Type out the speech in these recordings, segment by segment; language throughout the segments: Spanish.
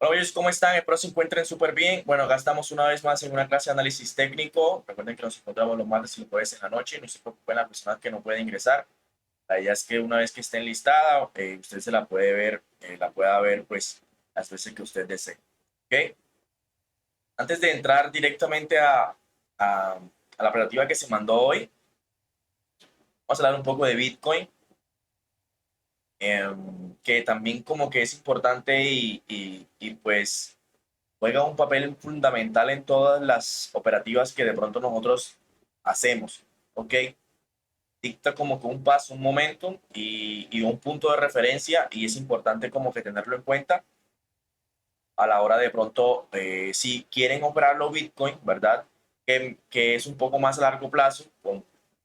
Hola, amigos, ¿cómo están? Espero se encuentren súper bien. Bueno, acá estamos una vez más en una clase de análisis técnico. Recuerden que nos encontramos los martes y los jueves en la noche. No se preocupen las personas que no pueden ingresar. La idea es que una vez que esté enlistada, usted se la puede ver, la pueda ver pues las veces que usted desee. ¿Ok? Antes de entrar directamente a la operativa que se mandó hoy, vamos a hablar un poco de Bitcoin, que también como que es importante y pues juega un papel fundamental en todas las operativas que de pronto nosotros hacemos, ¿ok? Dicta como que un paso, un momento y un punto de referencia y es importante como que tenerlo en cuenta a la hora de pronto, si quieren operarlo Bitcoin, ¿verdad? Que es un poco más a largo plazo,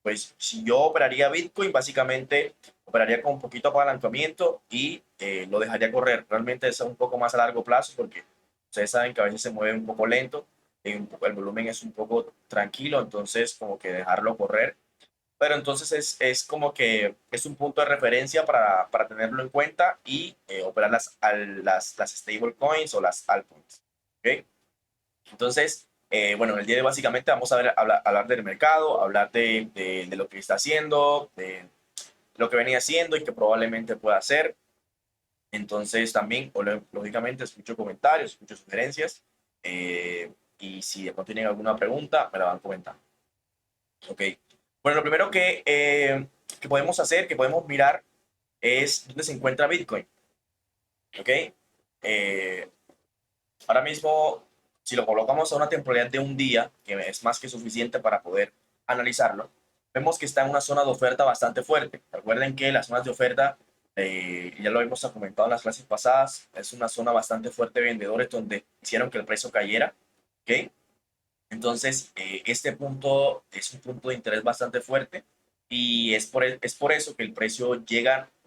pues si yo operaría Bitcoin, básicamente operaría con un poquito de apalancamiento y lo dejaría correr. Realmente es un poco más a largo plazo porque ustedes saben que a veces se mueve un poco lento, el volumen es un poco tranquilo, entonces como que dejarlo correr, pero entonces es como que es un punto de referencia para tenerlo en cuenta y operar las stable coins o las altcoins. ¿Ok? Entonces, bueno, en el día de hoy básicamente vamos a ver, hablar del mercado, hablar de lo que está haciendo, de lo que venía haciendo y que probablemente pueda hacer. Entonces también, lógicamente, escucho comentarios, escucho sugerencias, y si de pronto tienen alguna pregunta, me la van comentando. Ok. Bueno, lo primero que podemos hacer, que podemos mirar, es dónde se encuentra Bitcoin. Ok. Eh, Ahora mismo, si lo colocamos a una temporalidad de un día, que es más que suficiente para poder analizarlo, vemos que está en una zona de oferta bastante fuerte. Recuerden que las zonas de oferta, ya lo hemos comentado en las clases pasadas, es una zona bastante fuerte de vendedores donde hicieron que el precio cayera. ¿Ok? Entonces, este punto es un punto de interés bastante fuerte y es por eso que el precio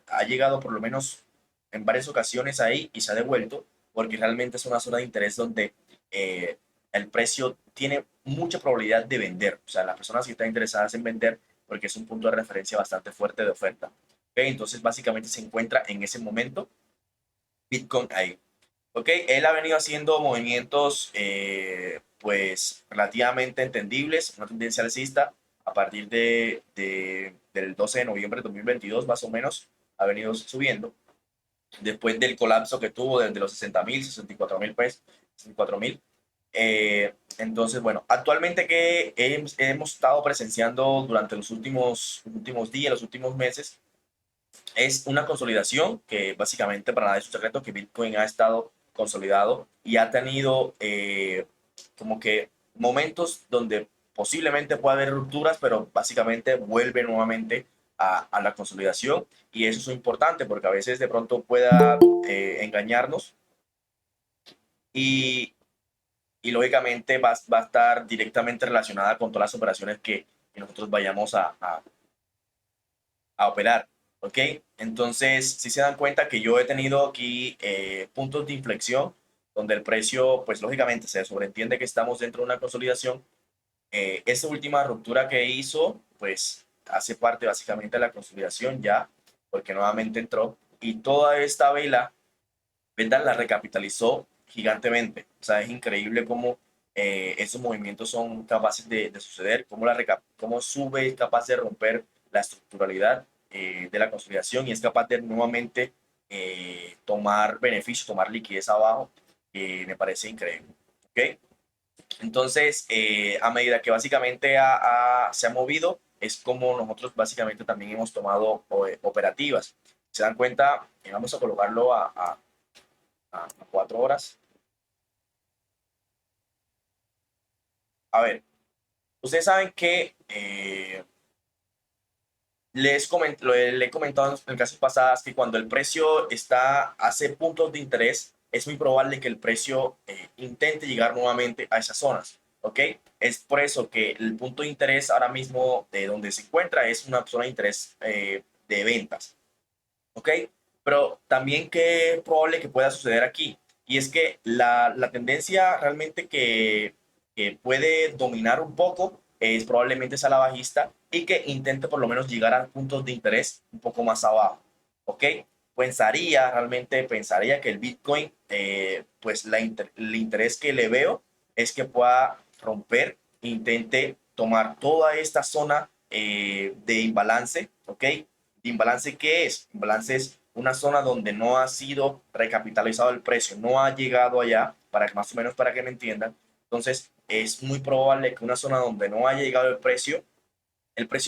ha llegado por lo menos en varias ocasiones ahí y se ha devuelto, porque realmente es una zona de interés donde eh, el precio tiene mucha probabilidad de vender. O sea, las personas que están interesadas en vender, porque es un punto de referencia bastante fuerte de oferta. ¿Ok? Entonces, básicamente se encuentra en ese momento Bitcoin ahí. Ok, él ha venido haciendo movimientos pues relativamente entendibles, una tendencia alcista a partir del 12 de noviembre de 2022 más o menos ha venido subiendo después del colapso que tuvo desde los 60.000, 64.000 pesos, 64.000. Entonces, bueno, actualmente que hemos estado presenciando durante los últimos días, los últimos meses, es una consolidación que básicamente para nada es un secreto que Bitcoin ha estado consolidado y ha tenido como que momentos donde posiblemente pueda haber rupturas, pero básicamente vuelve nuevamente a la consolidación y eso es importante porque a veces de pronto pueda engañarnos y, y lógicamente va a estar directamente relacionada con todas las operaciones que nosotros vayamos a operar. ¿Ok? Entonces, si se dan cuenta que yo he tenido aquí puntos de inflexión donde el precio, pues lógicamente se sobreentiende que estamos dentro de una consolidación. Esta última ruptura que hizo, pues hace parte básicamente de la consolidación ya, porque nuevamente entró y toda esta vela, ¿verdad? La recapitalizó gigantemente. O sea, es increíble cómo esos movimientos son capaces de suceder, cómo sube, es capaz de romper la estructuralidad de la consolidación y es capaz de nuevamente tomar beneficio, tomar liquidez abajo. Me parece increíble. ¿Ok? Entonces, a medida que básicamente se ha movido, es como nosotros básicamente también hemos tomado operativas. ¿Se dan cuenta? Vamos a colocarlo a 4 horas. A ver, ustedes saben que le he comentado en casos pasadas que cuando el precio hace puntos de interés, es muy probable que el precio intente llegar nuevamente a esas zonas. ¿Ok? Es por eso que el punto de interés ahora mismo de donde se encuentra es una zona de interés de ventas. ¿Ok? Pero también que es probable que pueda suceder aquí. Y es que la tendencia realmente que puede dominar un poco es probablemente esa la bajista y que intente por lo menos llegar a puntos de interés un poco más abajo. ¿Ok? realmente pensaría que el Bitcoin, pues el interés que le veo es que pueda romper, intente tomar toda esta zona de imbalance, ¿ok? ¿De imbalance qué es? Imbalance es una zona donde no ha sido recapitalizado el precio, no ha llegado allá, para que más o menos para que me entiendan. Entonces, es muy probable que una zona donde no haya llegado el precio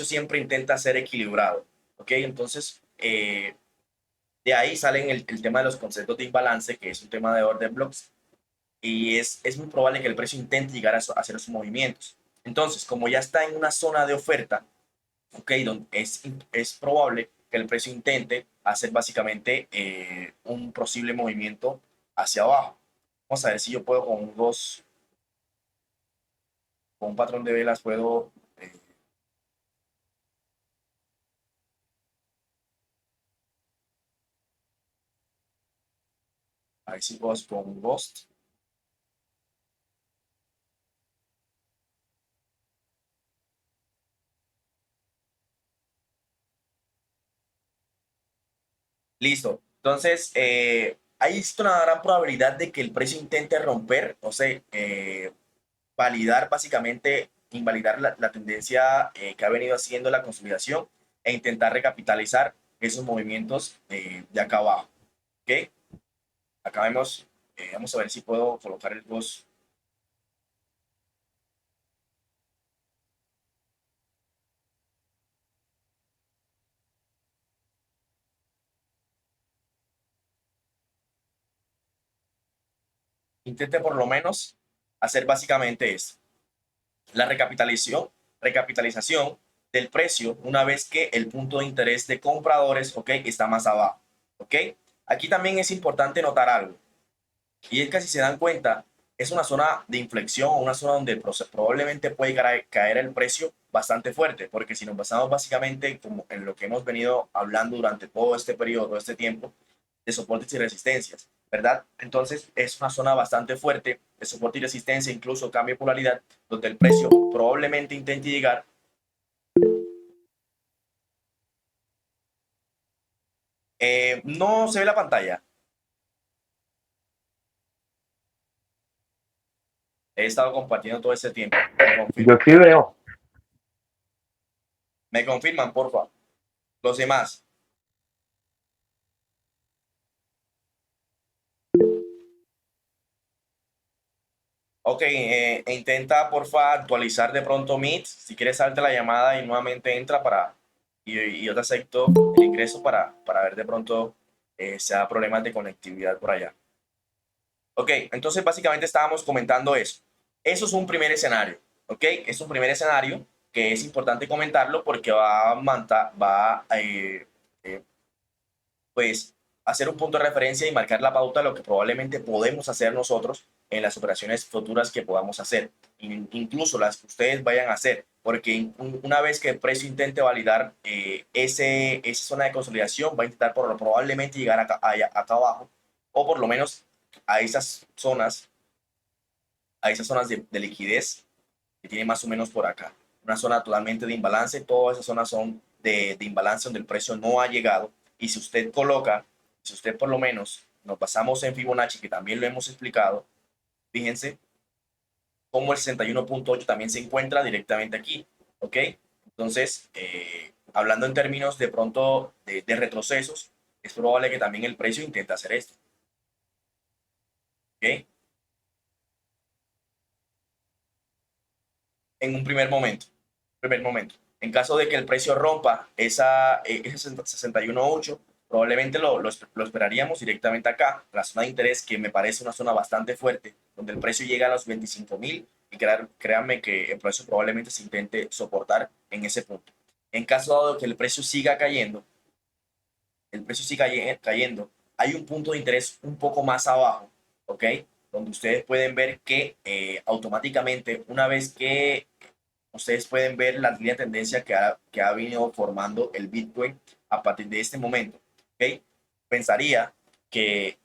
siempre intenta ser equilibrado, ¿ok? Entonces, de ahí salen el tema de los conceptos de imbalance, que es un tema de orden blocks, y es muy probable que el precio intente llegar a hacer esos movimientos. Entonces, como ya está en una zona de oferta, ok, donde es probable que el precio intente hacer básicamente un posible movimiento hacia abajo. Vamos a ver si yo puedo con un patrón de velas, puedo, a ver si puedo con un Ghost. Listo. Entonces, hay una gran probabilidad de que el precio intente romper, o sea, validar básicamente, invalidar la tendencia que ha venido haciendo la consolidación e intentar recapitalizar esos movimientos de acá abajo. ¿Ok? Acá vemos, vamos a ver si puedo colocar el 2. Intente por lo menos hacer básicamente esto. La recapitalización del precio una vez que el punto de interés de compradores, ok, está más abajo, ok. Aquí también es importante notar algo, y es que si se dan cuenta, es una zona de inflexión, una zona donde probablemente puede caer el precio bastante fuerte, porque si nos basamos básicamente como en lo que hemos venido hablando durante todo este periodo, este tiempo, de soportes y resistencias, ¿verdad? Entonces es una zona bastante fuerte de soporte y resistencia, incluso cambio de polaridad, donde el precio probablemente intente llegar. No se ve la pantalla. He estado compartiendo todo ese tiempo. Me Yo confirman. sí veo. Me confirman, por favor. Los demás. Ok, intenta porfa actualizar de pronto Meet. Si quieres salte la llamada y nuevamente entra y yo te acepto el ingreso para ver de pronto si hay problemas de conectividad por allá. Ok, entonces básicamente estábamos comentando eso. Eso es un primer escenario, ok. Es un primer escenario que es importante comentarlo porque va a pues hacer un punto de referencia y marcar la pauta de lo que probablemente podemos hacer nosotros en las operaciones futuras que podamos hacer, incluso las que ustedes vayan a hacer, porque una vez que el precio intente validar esa zona de consolidación, va a intentar probablemente llegar acá abajo, o por lo menos a esas zonas, a esas zonas de liquidez que tiene más o menos por acá. Una zona totalmente de imbalance, todas esas zonas son de imbalance donde el precio no ha llegado. Y si usted coloca, si usted por lo menos nos basamos en Fibonacci, que también lo hemos explicado, fíjense cómo el 61.8 también se encuentra directamente aquí, ¿ok? Entonces, hablando en términos de pronto de retrocesos, es probable que también el precio intente hacer esto, ¿ok? En un primer momento. En caso de que el precio rompa ese 61.8, probablemente lo esperaríamos directamente acá, la zona de interés, que me parece una zona bastante fuerte, donde el precio llega a los 25.000 y créanme que el precio probablemente se intente soportar en ese punto. En caso dado que el precio siga cayendo, el precio siga cayendo, hay un punto de interés un poco más abajo, ¿ok? Donde ustedes pueden ver que automáticamente, una vez que ustedes pueden ver la línea de tendencia que ha venido formando el Bitcoin a partir de este momento. ¿Ok? Pensaría que,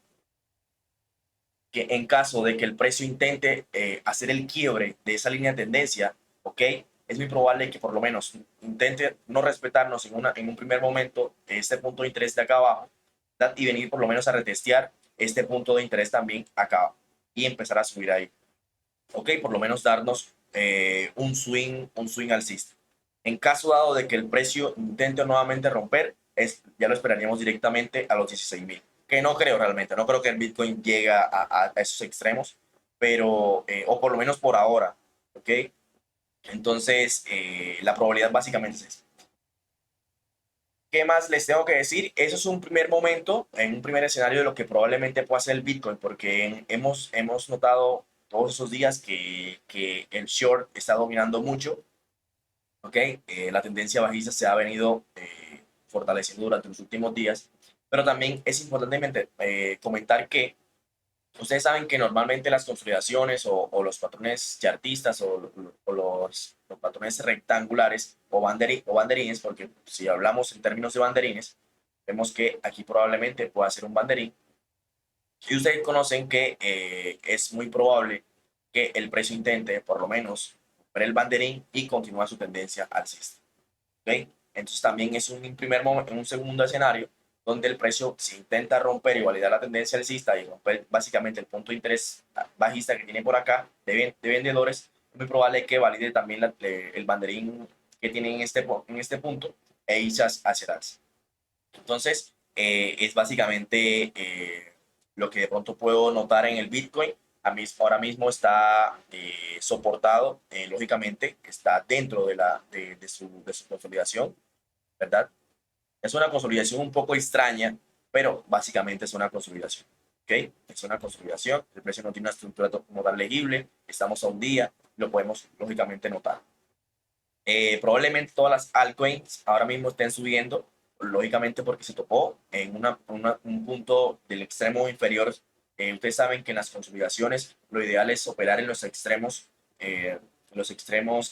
que en caso de que el precio intente hacer el quiebre de esa línea de tendencia, ¿ok? Es muy probable que por lo menos intente no respetarnos en un primer momento este punto de interés de acá abajo, ¿verdad? Y venir por lo menos a retestear este punto de interés también acá y empezar a subir ahí. Ok, por lo menos darnos un swing alcista. En caso dado de que el precio intente nuevamente romper, ya lo esperaríamos directamente a los 16.000, que no creo realmente, no creo que el Bitcoin llegue a esos extremos, pero, o por lo menos por ahora, ¿ok? Entonces, la probabilidad básicamente es esa. ¿Qué más les tengo que decir? Eso es un primer momento, en un primer escenario de lo que probablemente pueda ser el Bitcoin, porque hemos notado todos esos días que el short está dominando mucho, ¿ok? La tendencia bajista se ha venido fortaleciendo durante los últimos días, pero también es importante comentar que ustedes saben que normalmente las consolidaciones o los patrones chartistas o los patrones rectangulares o banderines, porque si hablamos en términos de banderines, vemos que aquí probablemente pueda ser un banderín. Y ustedes conocen que es muy probable que el precio intente por lo menos ver el banderín y continuar su tendencia alcista. ¿Okay? Entonces también es un primer momento, un segundo escenario donde el precio si intenta romper y validar la tendencia alcista y romper básicamente el punto de interés bajista que tiene por acá de vendedores, es muy probable que valide también el banderín que tiene en este punto e irse hacia el alza. Entonces, es básicamente lo que de pronto puedo notar en el Bitcoin. Ahora mismo está soportado, lógicamente, está dentro de su consolidación, ¿verdad? Es una consolidación un poco extraña, pero básicamente es una consolidación. ¿Ok? Es una consolidación. El precio no tiene una estructura como tal legible. Estamos a un día, lo podemos lógicamente notar. Probablemente todas las altcoins ahora mismo estén subiendo, lógicamente porque se topó en un punto del extremo inferior. Ustedes saben que en las consolidaciones lo ideal es operar en los extremos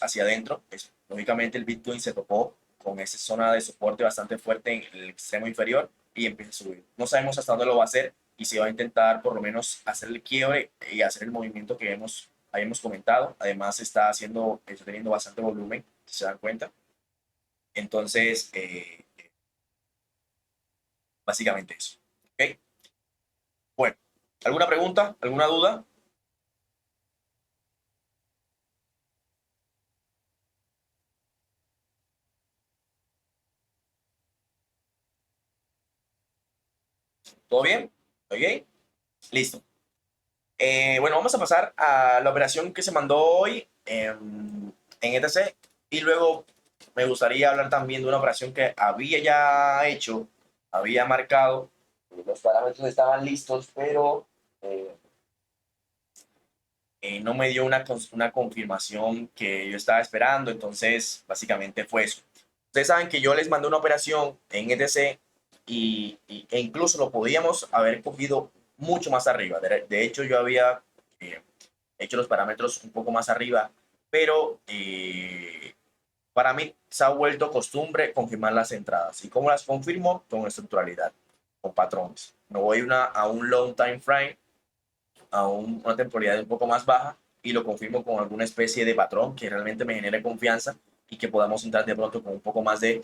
hacia adentro. Lógicamente el Bitcoin se topó con esa zona de soporte bastante fuerte en el extremo inferior y empieza a subir. No sabemos hasta dónde lo va a hacer y si va a intentar por lo menos hacer el quiebre y hacer el movimiento que habíamos comentado. Además está teniendo bastante volumen, si se dan cuenta. Entonces, básicamente eso. ¿Ok? Bueno, ¿alguna pregunta? ¿Alguna duda? ¿Todo bien? ¿Ok? Listo. Bueno, vamos a pasar a la operación que se mandó hoy en ETC y luego me gustaría hablar también de una operación que había ya hecho, había marcado, los parámetros estaban listos, pero no me dio una confirmación que yo estaba esperando, entonces básicamente fue eso. Ustedes saben que yo les mandé una operación en ETC e incluso lo podíamos haber cogido mucho más arriba. De hecho, yo había eh, hecho los parámetros un poco más arriba, pero para mí se ha vuelto costumbre confirmar las entradas. ¿Y cómo las confirmo? Con estructuralidad, con patrones. Me voy a un long time frame, una temporalidad un poco más baja y lo confirmo con alguna especie de patrón que realmente me genere confianza y que podamos entrar de pronto con un poco más de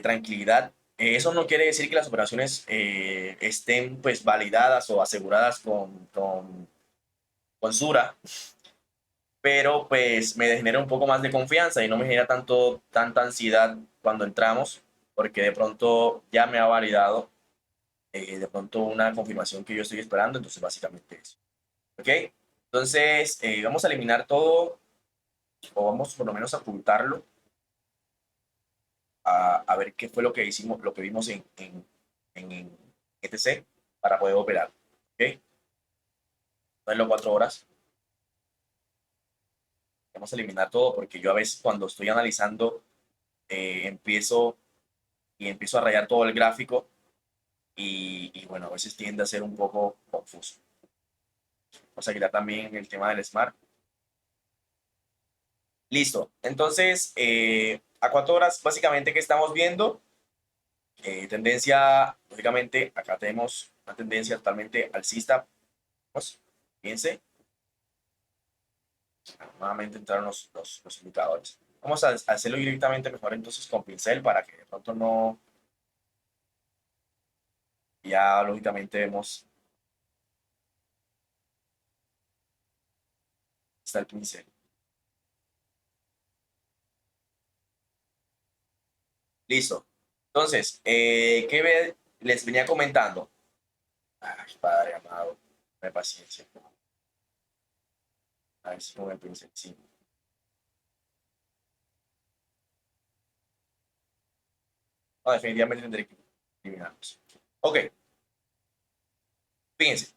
tranquilidad. Eso no quiere decir que las operaciones estén pues validadas o aseguradas con Sura, pero pues me genera un poco más de confianza y no me genera tanta ansiedad cuando entramos, porque de pronto ya me ha validado de pronto una confirmación que yo estoy esperando, entonces básicamente eso. ¿Ok? Entonces, vamos a eliminar todo, o vamos por lo menos a ocultarlo, a ver qué fue lo que hicimos, lo que vimos en ETC para poder operar. ¿Ok? No en las 4 horas. Vamos a eliminar todo porque yo a veces cuando estoy analizando empiezo a rayar todo el gráfico y bueno, a veces tiende a ser un poco confuso. Vamos a quitar también el tema del Smart. Listo. Entonces, a 4 horas, básicamente, ¿qué estamos viendo? Tendencia, lógicamente, acá tenemos una tendencia totalmente alcista. Pues, fíjense, nuevamente entraron los indicadores. Vamos a hacerlo directamente mejor entonces con pincel para que de pronto no, Ya lógicamente vemos, está el pincel. Listo. Entonces, les venía comentando? Ay, padre amado, de paciencia. A ver si con el pincel, sí. No, definitivamente tendré que eliminarlos. Ok, fíjense.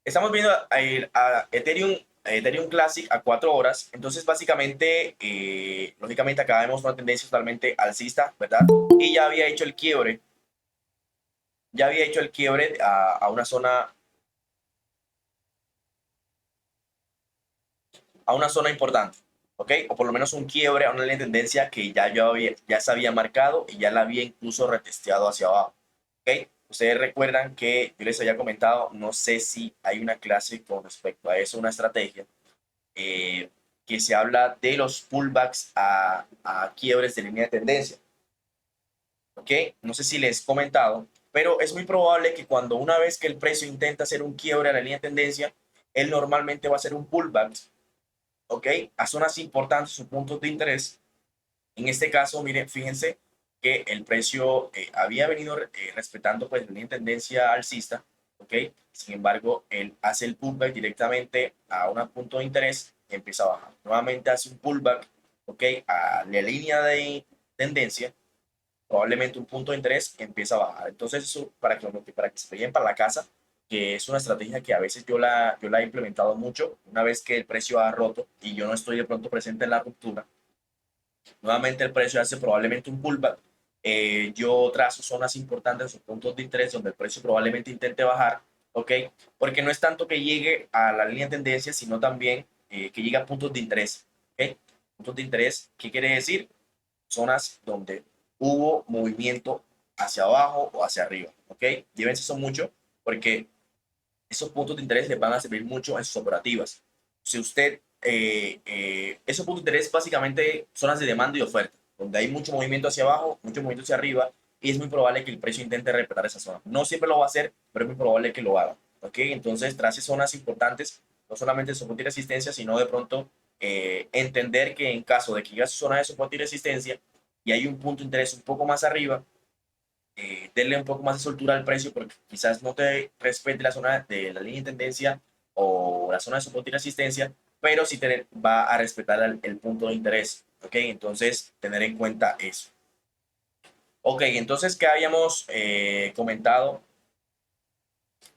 Estamos viendo a Ethereum Classic a 4 horas. Entonces, básicamente, lógicamente, acá vemos una tendencia totalmente alcista, ¿verdad? Y ya había hecho el quiebre, ya había hecho el quiebre a una zona importante, ¿ok? O por lo menos un quiebre a una línea de tendencia que ya se había marcado y ya la había incluso retesteado hacia abajo, ¿ok? Ustedes recuerdan que yo les había comentado, no sé si hay una clase con respecto a eso, una estrategia, eh, que se habla de los pullbacks a quiebres de línea de tendencia, ¿ok? No sé si les he comentado, pero es muy probable que cuando una vez que el precio intenta hacer un quiebre a la línea de tendencia, él normalmente va a hacer un pullback, ¿ok? A zonas importantes o puntos de interés. En este caso, miren, fíjense que el precio había venido respetando pues la línea de tendencia alcista, ¿ok? Sin embargo, él hace el pullback directamente a un punto de interés y empieza a bajar. Nuevamente hace un pullback, ¿ok? A la línea de tendencia, probablemente un punto de interés, empieza a bajar. Entonces, eso para que se vayan para la casa, que es una estrategia que a veces yo la he implementado mucho, una vez que el precio ha roto y yo no estoy de pronto presente en la ruptura, nuevamente el precio hace probablemente un pullback. Yo trazo zonas importantes o puntos de interés donde el precio probablemente intente bajar, ¿ok? Porque no es tanto que llegue a la línea de tendencia, sino también que llegue a puntos de interés, ¿ok? Puntos de interés, ¿qué quiere decir? Zonas donde hubo movimiento hacia abajo o hacia arriba, ¿ok? Llévense eso mucho porque esos puntos de interés les van a servir mucho en sus operativas. Si usted, esos puntos de interés básicamente zonas de demanda y oferta, donde hay mucho movimiento hacia abajo, mucho movimiento hacia arriba, y es muy probable que el precio intente respetar esa zona. No siempre lo va a hacer, pero es muy probable que lo haga. ¿Ok? Entonces, trace zonas importantes, no solamente soporte y resistencia, sino de pronto entender que en caso de que llegue a su zona de soporte y resistencia y hay un punto de interés un poco más arriba, denle un poco más de soltura al precio porque quizás no te respete la zona de la línea de tendencia o la zona de soporte y resistencia, pero sí va a respetar el punto de interés. ¿Ok? Entonces, tener en cuenta eso. Ok, entonces, ¿qué habíamos comentado?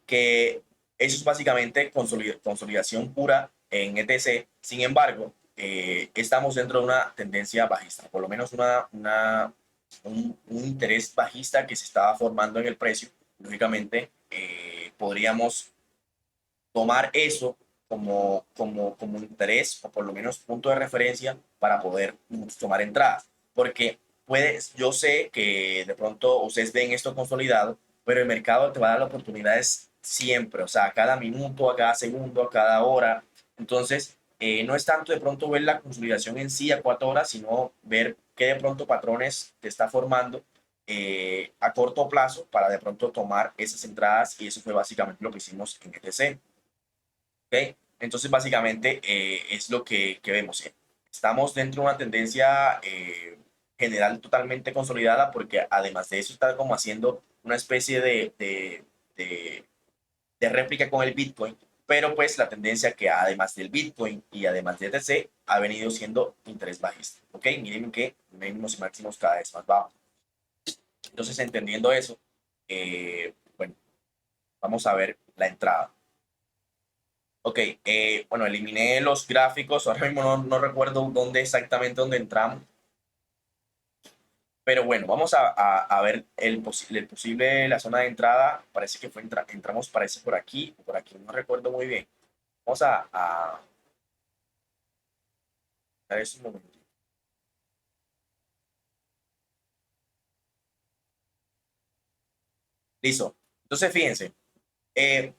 Que eso es básicamente consolidación pura en ETC. Sin embargo, estamos dentro de una tendencia bajista, por lo menos un interés bajista que se estaba formando en el precio. Lógicamente, podríamos tomar eso como interés o por lo menos punto de referencia para poder tomar entradas. Porque yo sé que de pronto ustedes ven esto consolidado, pero el mercado te va a dar oportunidades siempre, o sea, a cada minuto, a cada segundo, a cada hora. Entonces, no es tanto de pronto ver la consolidación en sí a 4 horas, sino ver qué de pronto patrones te está formando a corto plazo para de pronto tomar esas entradas y eso fue básicamente lo que hicimos en ETC. ¿Ok? Entonces, básicamente es lo que vemos. Estamos dentro de una tendencia general totalmente consolidada porque además de eso está como haciendo una especie de, de réplica con el Bitcoin, pero pues la tendencia que además del Bitcoin y además de ETC ha venido siendo interés bajista. ¿Ok? Miren que mínimos y máximos cada vez más bajos. Entonces, entendiendo eso, bueno, vamos a ver la entrada. Ok, bueno, eliminé los gráficos, ahora mismo no recuerdo dónde exactamente dónde entramos, pero bueno, vamos a ver el posible, la zona de entrada, parece que entramos, parece por aquí, no recuerdo muy bien. Vamos a ver eso un momento. Listo, entonces fíjense, eh,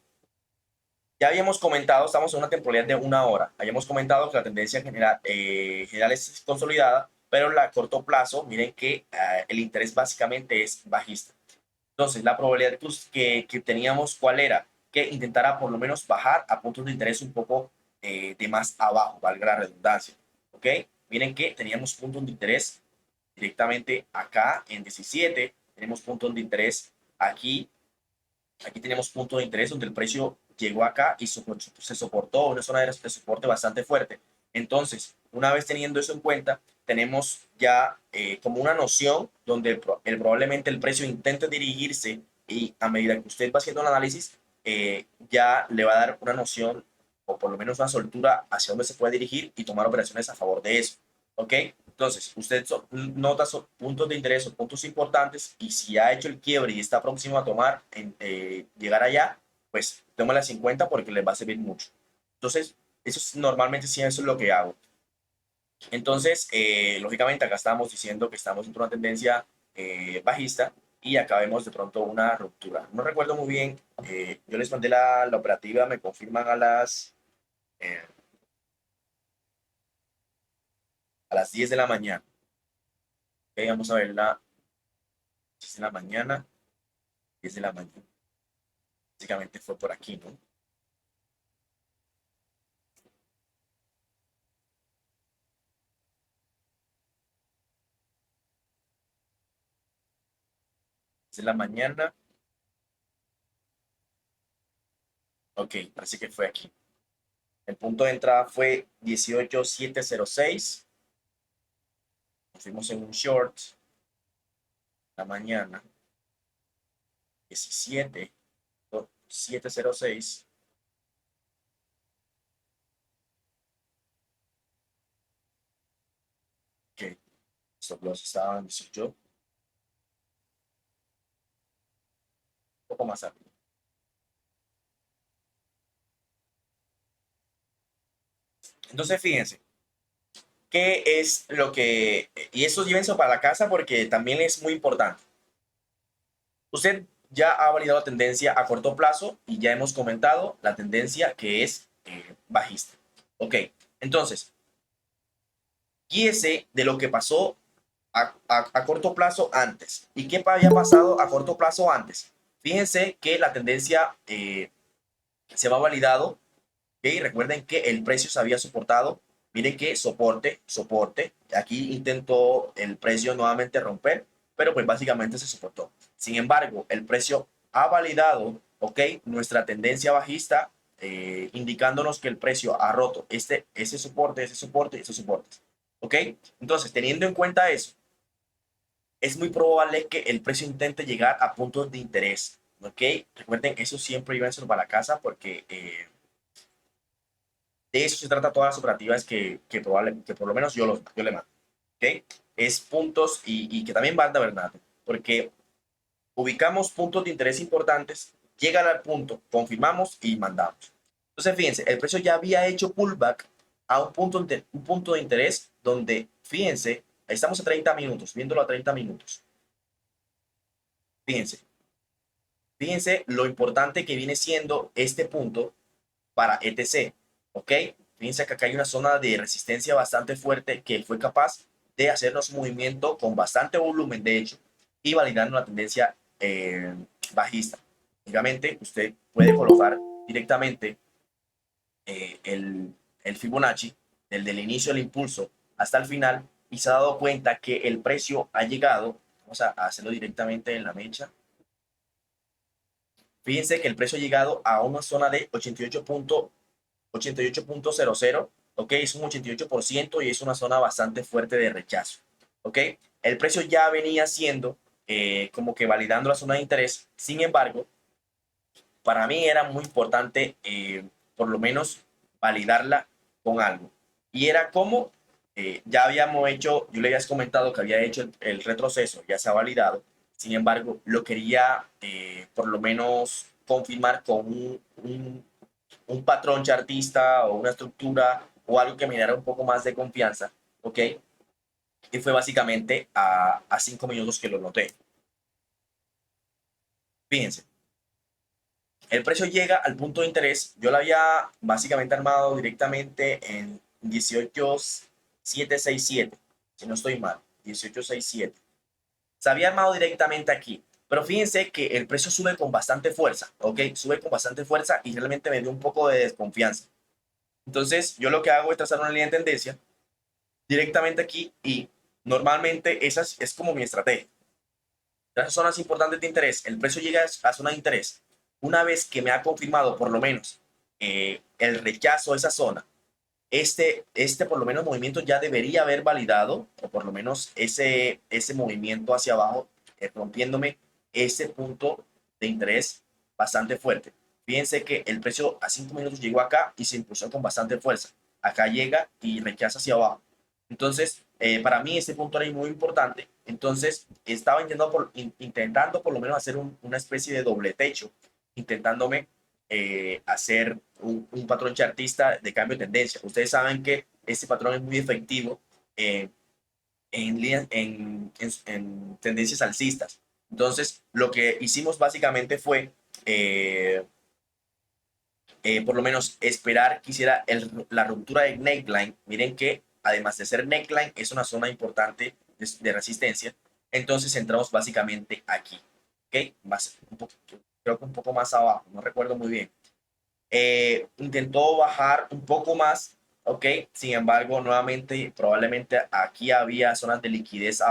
ya habíamos comentado, estamos en una temporalidad de 1 hora, habíamos comentado que la tendencia general es consolidada, pero a corto plazo, miren que el interés básicamente es bajista. Entonces, la probabilidad que teníamos, ¿cuál era? Que intentara por lo menos bajar a puntos de interés un poco de más abajo, valga la redundancia. ¿Ok? Miren que teníamos puntos de interés directamente acá en 17, tenemos puntos de interés aquí, aquí tenemos puntos de interés donde el precio llegó acá y se soportó una zona de soporte bastante fuerte. Entonces, una vez teniendo eso en cuenta, tenemos ya como una noción donde probablemente el precio intente dirigirse y a medida que usted va haciendo el análisis, ya le va a dar una noción o por lo menos una soltura hacia dónde se puede dirigir y tomar operaciones a favor de eso. ¿Ok? Entonces, usted nota puntos de interés o puntos importantes y si ha hecho el quiebre y está próximo a tomar, llegar allá, pues tómalas en cuenta porque les va a servir mucho. Entonces, normalmente sí, eso es lo que hago. Entonces, lógicamente acá estamos diciendo que estamos en una tendencia bajista y acá vemos de pronto una ruptura. No recuerdo muy bien, yo les mandé la operativa, me confirman eh, a las 10 de la mañana. Ok, vamos a verla 10 de la mañana, 10 de la mañana. Básicamente fue por aquí, ¿no? 10 de la mañana, ok, parece que fue aquí. El punto de entrada fue 18,706. Nos fuimos en un short la mañana, 17,706. Que stop loss estaban 18, un poco más arriba. Entonces, fíjense, ¿qué es lo que... Y eso llévense para la casa porque también es muy importante. Usted ya ha validado la tendencia a corto plazo y ya hemos comentado la tendencia que es bajista. Ok, entonces, guíese de lo que pasó a corto plazo antes. ¿Y qué había pasado a corto plazo antes? Fíjense que la tendencia se va validado. ¿Okay? Recuerden que el precio se había soportado. Miren que soporte, soporte. Aquí intentó el precio nuevamente romper, pero pues básicamente se soportó. Sin embargo, el precio ha validado, ¿ok? Nuestra tendencia bajista, indicándonos que el precio ha roto ese soporte, ese soporte, ese soporte. ¿Ok? Entonces, teniendo en cuenta eso, es muy probable que el precio intente llegar a puntos de interés. ¿Ok? Recuerden, eso siempre llévenselo para la casa porque de eso se trata todas las operativas que por lo menos yo le mando. ¿Ok? Es puntos y que también van de verdad. Porque ubicamos puntos de interés importantes, llegan al punto, confirmamos y mandamos. Entonces, fíjense, el precio ya había hecho pullback a un punto de interés donde, fíjense, estamos a 30 minutos, viéndolo a 30 minutos. Fíjense, fíjense lo importante que viene siendo este punto para ETC, ¿ok? Fíjense que acá hay una zona de resistencia bastante fuerte que fue capaz de hacernos un movimiento con bastante volumen, de hecho, y validando la tendencia bajista. Obviamente, usted puede colocar directamente el Fibonacci del inicio del impulso hasta el final y se ha dado cuenta que el precio ha llegado, vamos a hacerlo directamente en la mecha. Fíjense que el precio ha llegado a una zona de 88,00, ¿ok? Es un 88% y es una zona bastante fuerte de rechazo, ¿ok? El precio ya venía siendo como que validando la zona de interés, sin embargo, para mí era muy importante por lo menos validarla con algo. Y era como ya habíamos hecho, yo le había comentado que había hecho el retroceso, ya se ha validado, sin embargo, lo quería por lo menos confirmar con un patrón chartista o una estructura o algo que me diera un poco más de confianza, ¿ok? Y fue básicamente a 5 minutos que lo noté. Fíjense, el precio llega al punto de interés, yo lo había básicamente armado directamente en 18,767, si no estoy mal, 18,67. Se había armado directamente aquí. Pero fíjense que el precio sube con bastante fuerza, ¿ok? Sube con bastante fuerza y realmente me dio un poco de desconfianza. Entonces, yo lo que hago es trazar una línea de tendencia directamente aquí y normalmente esa es como mi estrategia. Las zonas importantes de interés, el precio llega a zona de interés. Una vez que me ha confirmado por lo menos el rechazo a esa zona, este por lo menos movimiento ya debería haber validado, o por lo menos ese movimiento hacia abajo, rompiéndome ese punto de interés bastante fuerte. Fíjense que el precio a 5 minutos llegó acá y se impulsó con bastante fuerza. Acá llega y rechaza hacia abajo. Entonces, para mí ese punto era muy importante. Entonces, estaba intentando por lo menos hacer una especie de doble techo, intentándome hacer un patrón chartista de cambio de tendencia. Ustedes saben que este patrón es muy efectivo eh, en tendencias alcistas. Entonces, lo que hicimos básicamente fue, por lo menos, esperar que hiciera la ruptura de neckline. Miren que, además de ser neckline, es una zona importante de resistencia. Entonces, entramos básicamente aquí. ¿Ok? Creo que un poco más abajo, no recuerdo muy bien. Intentó bajar un poco más, ¿ok? Sin embargo, nuevamente, probablemente aquí había zonas de liquidez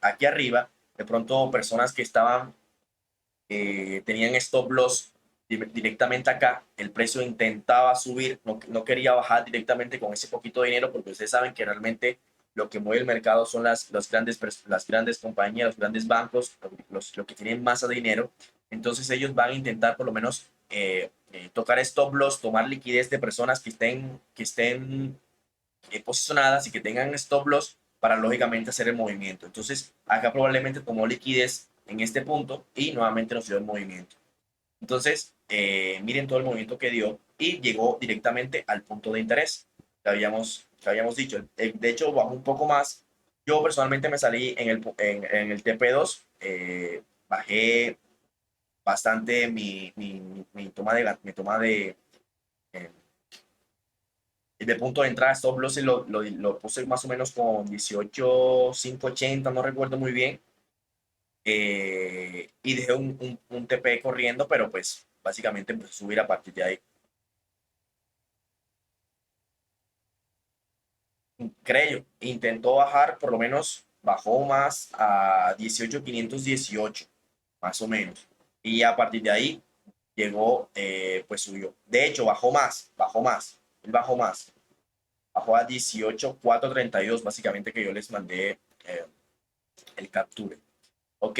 aquí arriba. De pronto, personas que tenían stop loss directamente acá, el precio intentaba subir, no quería bajar directamente con ese poquito de dinero, porque ustedes saben que realmente lo que mueve el mercado son las grandes compañías, los grandes bancos, los que tienen masa de dinero. Entonces ellos van a intentar por lo menos tocar stop loss, tomar liquidez de personas que estén posicionadas y que tengan stop loss para lógicamente hacer el movimiento. Entonces acá probablemente tomó liquidez en este punto y nuevamente nos dio el movimiento. Entonces, miren todo el movimiento que dio y llegó directamente al punto de interés que habíamos dicho. De hecho, bajó un poco más. Yo personalmente me salí en el TP2, bajé bastante eh, de punto de entrada stop loss y lo puse más o menos con 18,580, no recuerdo muy bien. Y dejé un TP corriendo, pero pues básicamente empezó a subir a partir de ahí. Creo, intentó bajar, por lo menos bajó más a 18,518 más o menos. Y a partir de ahí llegó, pues subió. De hecho, él bajó más, bajó a 18,432 básicamente que yo les mandé el capture. ¿Ok?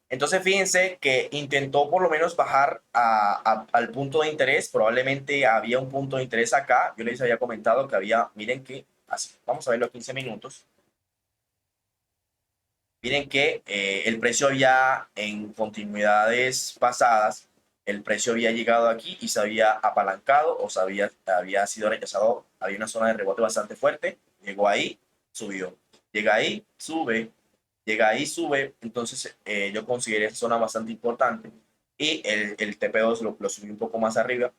Entonces fíjense que intentó por lo menos bajar al punto de interés. Probablemente había un punto de interés acá. Yo les había comentado que había, miren que, vamos a verlo a 15 minutos. Miren que el precio había en continuidades pasadas, el precio había llegado aquí y se había apalancado o había sido rechazado. Había una zona de rebote bastante fuerte. Llegó ahí, subió. Llega ahí, sube, llega ahí, sube. Entonces yo consideré esa zona bastante importante y el TP2 lo subí un poco más arriba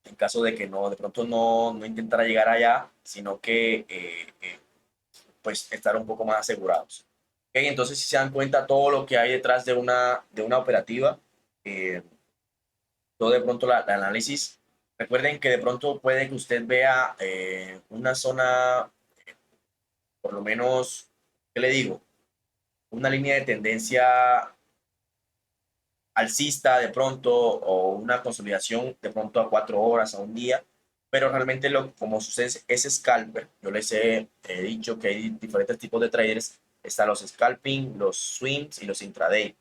en caso de que no, de pronto no intentara llegar allá, sino que pues estar un poco más asegurados. ¿Okay? Entonces, si se dan cuenta todo lo que hay detrás de una operativa, eh, todo de pronto el análisis, recuerden que de pronto puede que usted vea una zona, por lo menos, ¿qué le digo? Una línea de tendencia alcista de pronto o una consolidación de pronto a 4 horas, a un día, pero realmente como sucede es scalper. Yo les he dicho que hay diferentes tipos de traders, están los scalping, los swings y los intraday.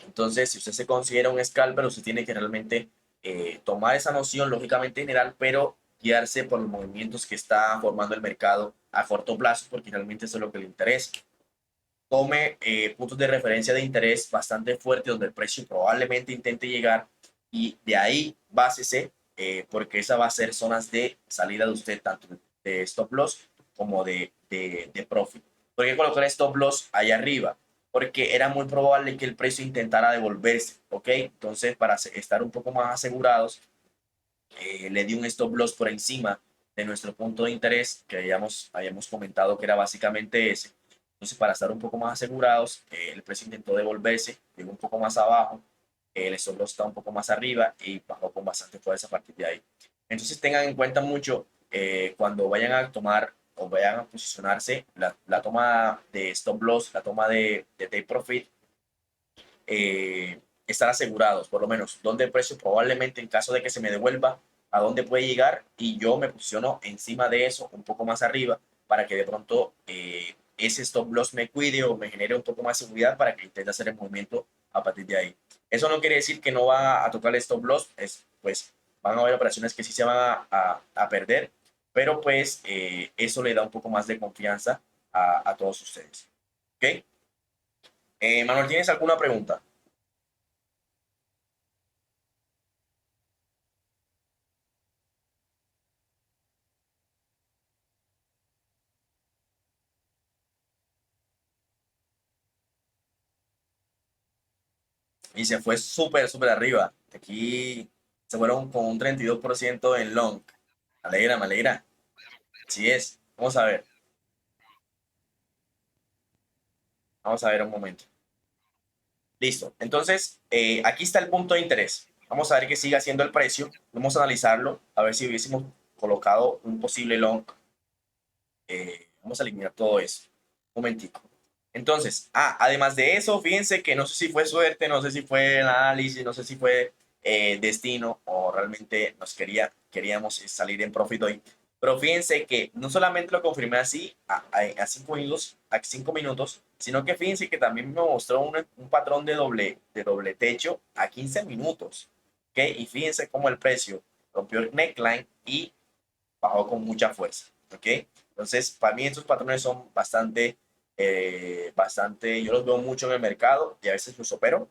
Entonces, si usted se considera un scalper, usted tiene que realmente tomar esa noción lógicamente general, pero guiarse por los movimientos que está formando el mercado a corto plazo, porque realmente eso es lo que le interesa. Tome puntos de referencia de interés bastante fuertes donde el precio probablemente intente llegar y de ahí básese, porque esa va a ser zonas de salida de usted, tanto de stop loss como de profit. ¿Por qué colocar stop loss allá arriba? Porque era muy probable que el precio intentara devolverse, ¿ok? Entonces, para estar un poco más asegurados, le di un stop loss por encima de nuestro punto de interés, que habíamos comentado que era básicamente ese. Entonces, para estar un poco más asegurados, el precio intentó devolverse, llegó un poco más abajo, el stop loss está un poco más arriba y bajó con bastante fuerza a partir de ahí. Entonces, tengan en cuenta mucho cuando vayan a tomar o vayan a posicionarse la toma de stop loss, la toma de take profit, estar asegurados, por lo menos, dónde el precio probablemente en caso de que se me devuelva, a dónde puede llegar y yo me posiciono encima de eso, un poco más arriba, para que de pronto ese stop loss me cuide o me genere un poco más de seguridad para que intente hacer el movimiento a partir de ahí. Eso no quiere decir que no va a tocar el stop loss, pues van a haber operaciones que sí se van a perder, pero pues eso le da un poco más de confianza a todos ustedes. ¿Ok? Manuel, ¿tienes alguna pregunta? Y se fue súper, súper arriba. Aquí se fueron con un 32% en long. Me alegra, me alegra. Así es. Vamos a ver. Vamos a ver un momento. Listo. Entonces, aquí está el punto de interés. Vamos a ver que sigue haciendo el precio. Vamos a analizarlo. A ver si hubiésemos colocado un posible long. Vamos a eliminar todo eso. Un momentico. Entonces, además de eso, fíjense que no sé si fue suerte, no sé si fue el análisis, no sé si fue destino o realmente queríamos salir en profit hoy. Pero fíjense que no solamente lo confirmé así a 5 minutos, sino que fíjense que también me mostró un patrón de doble techo a 15 minutos. ¿Ok? Y fíjense cómo el precio rompió el neckline y bajó con mucha fuerza. ¿Ok? Entonces, para mí estos patrones son bastante, yo los veo mucho en el mercado y a veces los opero.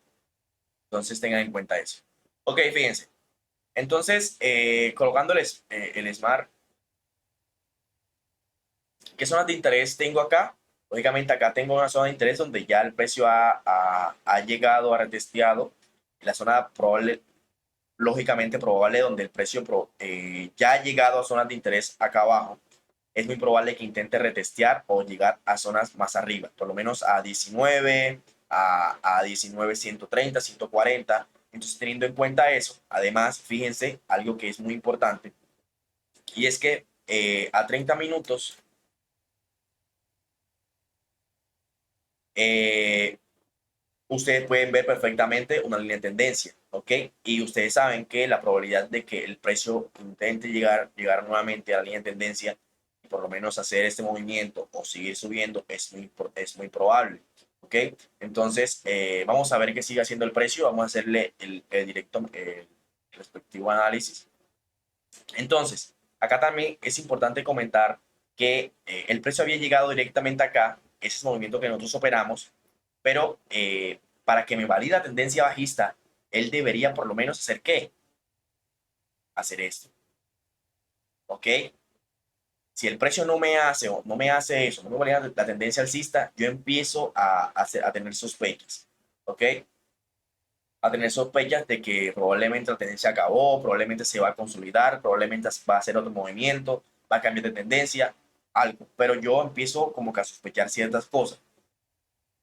Entonces, tengan en cuenta eso. Ok, fíjense. Entonces, colocándoles el Smart, ¿qué zonas de interés tengo acá? Lógicamente, acá tengo una zona de interés donde ya el precio ha llegado, ha retesteado. La zona probable, lógicamente probable, donde el precio ya ha llegado a zonas de interés acá abajo, es muy probable que intente retestear o llegar a zonas más arriba, por lo menos a 19, a 19, 130, 140. Entonces, teniendo en cuenta eso, además, fíjense algo que es muy importante, y es que a 30 minutos, eh, ustedes pueden ver perfectamente una línea de tendencia, ¿ok? Y ustedes saben que la probabilidad de que el precio intente llegar nuevamente a la línea de tendencia y por lo menos hacer este movimiento o seguir subiendo es muy probable, ¿ok? Entonces, vamos a ver qué sigue haciendo el precio, vamos a hacerle el respectivo análisis. Entonces, acá también es importante comentar que el precio había llegado directamente acá, ese es el movimiento que nosotros operamos, pero para que me valide la tendencia bajista, él debería por lo menos hacer qué? Hacer esto, ¿ok? Si el precio no me hace eso, no me valida la tendencia alcista, yo empiezo a tener sospechas, ¿ok? A tener sospechas de que probablemente la tendencia acabó, probablemente se va a consolidar, probablemente va a hacer otro movimiento, va a cambiar de tendencia, algo. Pero yo empiezo como que a sospechar ciertas cosas.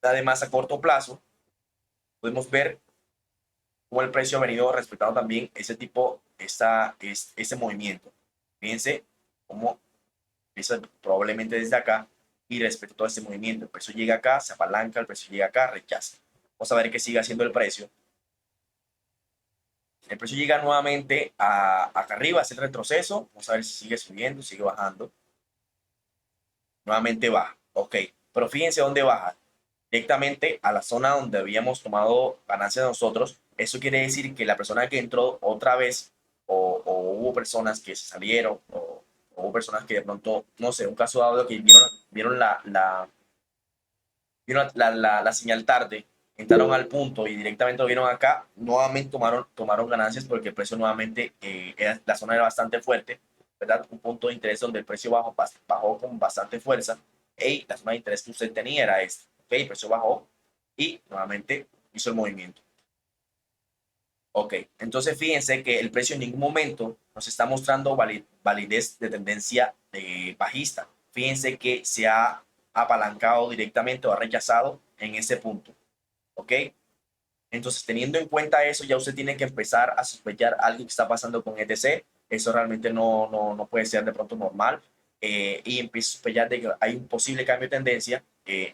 Además, a corto plazo, podemos ver cómo el precio ha venido respetando también ese movimiento. Fíjense cómo empieza probablemente desde acá y respecto a todo este movimiento. El precio llega acá, se apalanca, el precio llega acá, rechaza. Vamos a ver qué sigue haciendo el precio. El precio llega nuevamente acá arriba, hace el retroceso. Vamos a ver si sigue subiendo, sigue bajando. Nuevamente baja. Ok, pero fíjense dónde baja. Directamente a la zona donde habíamos tomado ganancias nosotros. Eso quiere decir que la persona que entró otra vez, o hubo personas que se salieron, o hubo personas que de pronto, no sé, un caso dado que vieron la señal tarde, entraron al punto y directamente lo vieron acá, nuevamente tomaron ganancias porque el precio nuevamente, la zona era bastante fuerte, ¿verdad? Un punto de interés donde el precio bajó con bastante fuerza y la zona de interés que usted tenía era esta, ¿ok? El precio bajó y nuevamente hizo el movimiento. Ok, entonces fíjense que el precio en ningún momento nos está mostrando validez de tendencia bajista. Fíjense que apalancado directamente o ha rechazado en ese punto, ¿ok? Entonces, teniendo en cuenta eso, ya usted tiene que empezar a sospechar algo que está pasando con ETC. Eso realmente no puede ser de pronto normal. Y empieza a sospechar de que hay un posible cambio de tendencia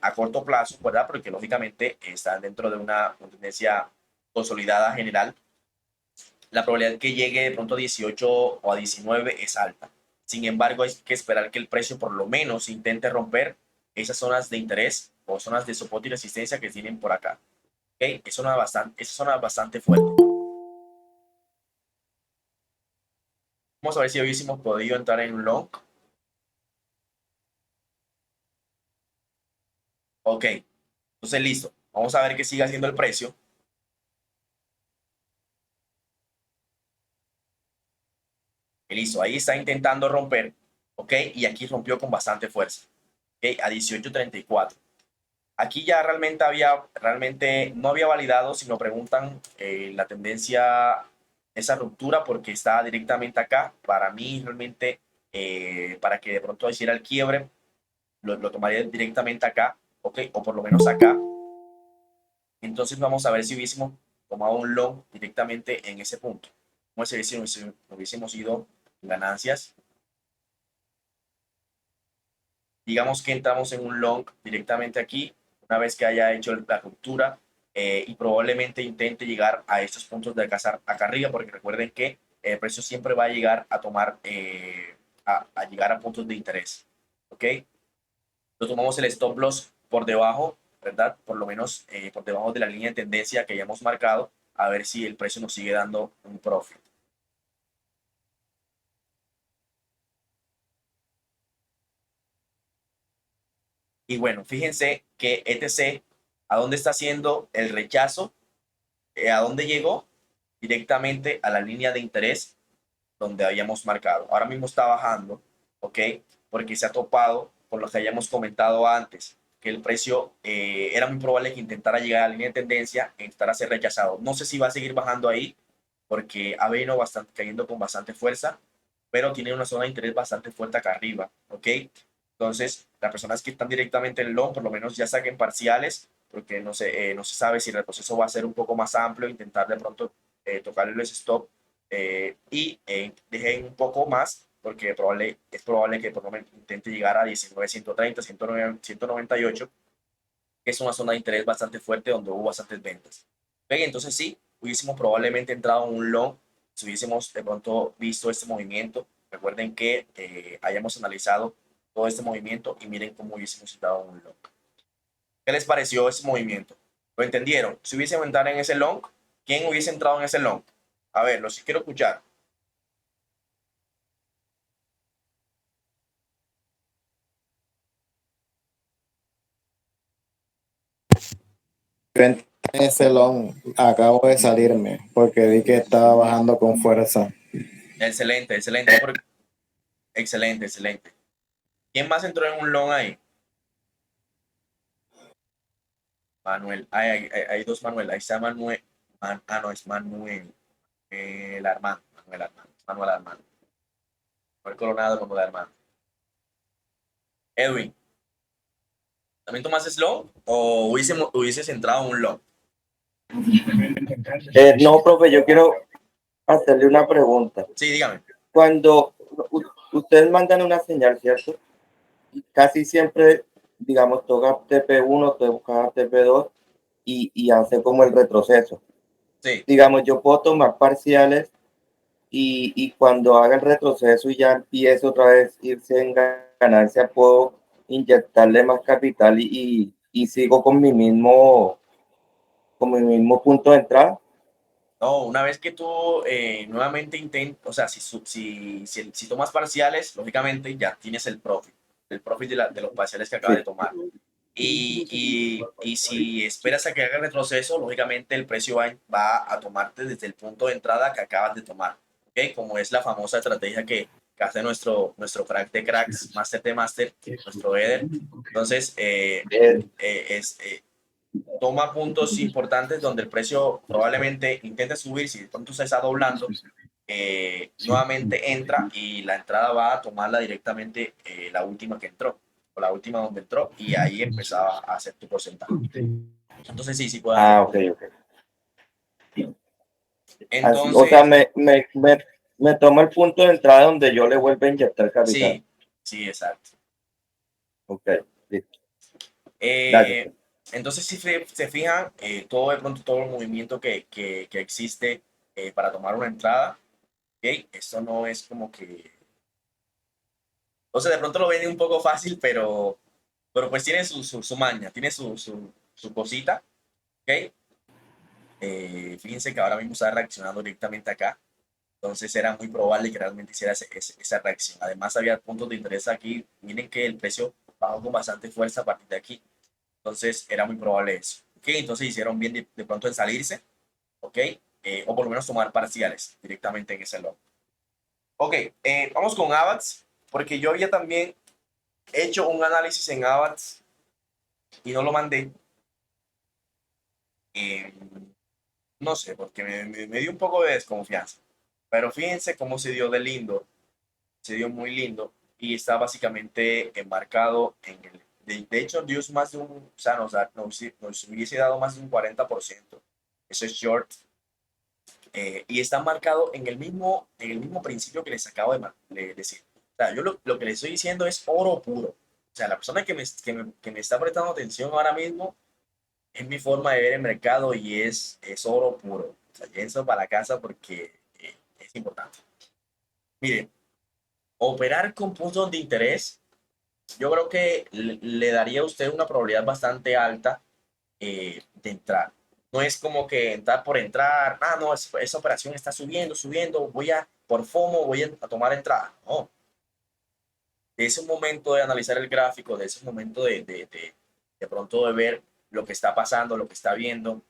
a corto plazo, ¿verdad? Porque lógicamente está dentro de una tendencia consolidada general. La probabilidad que llegue de pronto a 18 o a 19 es alta. Sin embargo, hay que esperar que el precio por lo menos intente romper esas zonas de interés o zonas de soporte y resistencia que tienen por acá. ¿Okay? Es una bastante fuerte. Vamos a ver si hubiésemos podido entrar en un long. Ok, entonces listo. Vamos a ver qué sigue haciendo el precio. Y listo, ahí está intentando romper. Ok, y aquí rompió con bastante fuerza. Ok, a 18.34. Aquí ya realmente no había validado, si me preguntan la tendencia, esa ruptura, porque está directamente acá. Para mí, realmente, para que de pronto hiciera el quiebre, lo tomaría directamente acá, ok, o por lo menos acá. Entonces vamos a ver si hubiésemos tomado un long directamente en ese punto. Como si hubiésemos ido en ganancias. Digamos que entramos en un long directamente aquí, una vez que haya hecho la ruptura y probablemente intente llegar a estos puntos de acá arriba, porque recuerden que el precio siempre va a llegar a tomar, a llegar a puntos de interés. ¿Ok? Lo tomamos el stop loss por debajo, ¿verdad? Por lo menos por debajo de la línea de tendencia que hayamos marcado, a ver si el precio nos sigue dando un profit. Y bueno, fíjense que ETC, ¿a dónde está haciendo el rechazo? ¿A dónde llegó? Directamente a la línea de interés donde habíamos marcado. Ahora mismo está bajando, ¿ok? Porque se ha topado con lo que hayamos comentado antes, que el precio era muy probable que intentara llegar a la línea de tendencia e intentara ser rechazado. No sé si va a seguir bajando ahí, porque ha venido bastante, cayendo con bastante fuerza, pero tiene una zona de interés bastante fuerte acá arriba, ¿ok? Entonces, las personas que están directamente en long, por lo menos ya saquen parciales, porque no se sabe si el proceso va a ser un poco más amplio, intentar de pronto tocarle los stop y dejen un poco más, porque es probable que por lo menos intente llegar a 19, 130, 109, 198, que es una zona de interés bastante fuerte donde hubo bastantes ventas. ¿Okay? Entonces sí, hubiésemos probablemente entrado en un long si hubiésemos de pronto visto este movimiento. Recuerden que hayamos analizado todo este movimiento y miren cómo hubiésemos entrado en un long. ¿Qué les pareció ese movimiento? ¿Lo entendieron? Si hubiésemos entrado en ese long, ¿quién hubiese entrado en ese long? A ver, los quiero escuchar. Yo entré en ese long, acabo de salirme porque vi que estaba bajando con fuerza. Excelente, excelente, excelente, excelente. ¿Quién más entró en un long ahí? Manuel. Hay dos Manuel. Ahí está Manuel. No, es Manuel. El Armando. Manuel Armando. Manuel Armando. Manuel Coronado, Manuel Armando. Edwin, ¿también tomaste long o hubieses entrado en un long? No, profe, yo quiero hacerle una pregunta. Sí, dígame. Cuando ustedes mandan una señal, ¿cierto? Casi siempre, digamos, toca TP1, toca TP2 y hace como el retroceso. Sí. Digamos, yo puedo tomar parciales y cuando haga el retroceso y ya empiece otra vez a irse en ganancia, puedo inyectarle más capital y sigo con mi mismo punto de entrada. No, una vez que tú nuevamente intentas, o sea, si tomas parciales, lógicamente ya tienes el profit de los parciales que acabas Sí. de tomar. Y si esperas a que haga el retroceso, lógicamente el precio va a tomarte desde el punto de entrada que acabas de tomar, ¿ok? Como es la famosa estrategia que hace nuestro crack de cracks, Master de Master, nuestro Eder. Entonces, toma puntos importantes donde el precio probablemente intente subir, si de pronto se está doblando, nuevamente entra y la entrada va a tomarla directamente la última que entró. o la última donde entró, y ahí empezaba a hacer tu porcentaje. Entonces sí, sí puede hacer. Ah, ok, ok. Así, o sea, Entonces, me toma el punto de entrada donde yo le vuelvo a inyectar capital. sí, sí, exacto. Ok, listo. Gracias. Eh, entonces, si se fijan, todo de pronto, todo el movimiento que existe para tomar una entrada, ¿ok? Esto no es como que, o sea, de pronto lo ven un poco fácil, pero pues tiene su maña, tiene su cosita, ¿ok? Fíjense que ahora mismo está reaccionando directamente acá, entonces era muy probable que realmente hiciera esa reacción. Además, había puntos de interés aquí, miren que el precio bajó con bastante fuerza a partir de aquí. Entonces era muy probable eso. ¿Ok? Entonces hicieron bien de pronto en salirse, ¿ok? O por lo menos tomar parciales directamente en ese lot. Ok, vamos con AVAX, porque yo había también hecho un análisis en AVAX y no lo mandé. eh, no sé, porque me dio un poco de desconfianza. Pero fíjense cómo se dio de lindo, se dio muy lindo y está básicamente enmarcado en el... De hecho, dio más de un, o sea, nos hubiese dado más de un 40%. Eso es short. Y está marcado en el mismo principio que les acabo de decir. O sea, yo lo que les estoy diciendo es oro puro. O sea, la persona que me está prestando atención ahora mismo es mi forma de ver el mercado y es oro puro. O sea, llévense para la casa porque es importante. Miren, operar con puntos de interés, yo creo que le daría a usted una probabilidad bastante alta de entrar. No es como que entrar por entrar, ah, no, esa operación está subiendo, subiendo, por FOMO, voy a tomar entrada. No, de ese momento de analizar el gráfico, de ese momento de pronto de ver lo que está pasando, lo que está viendo,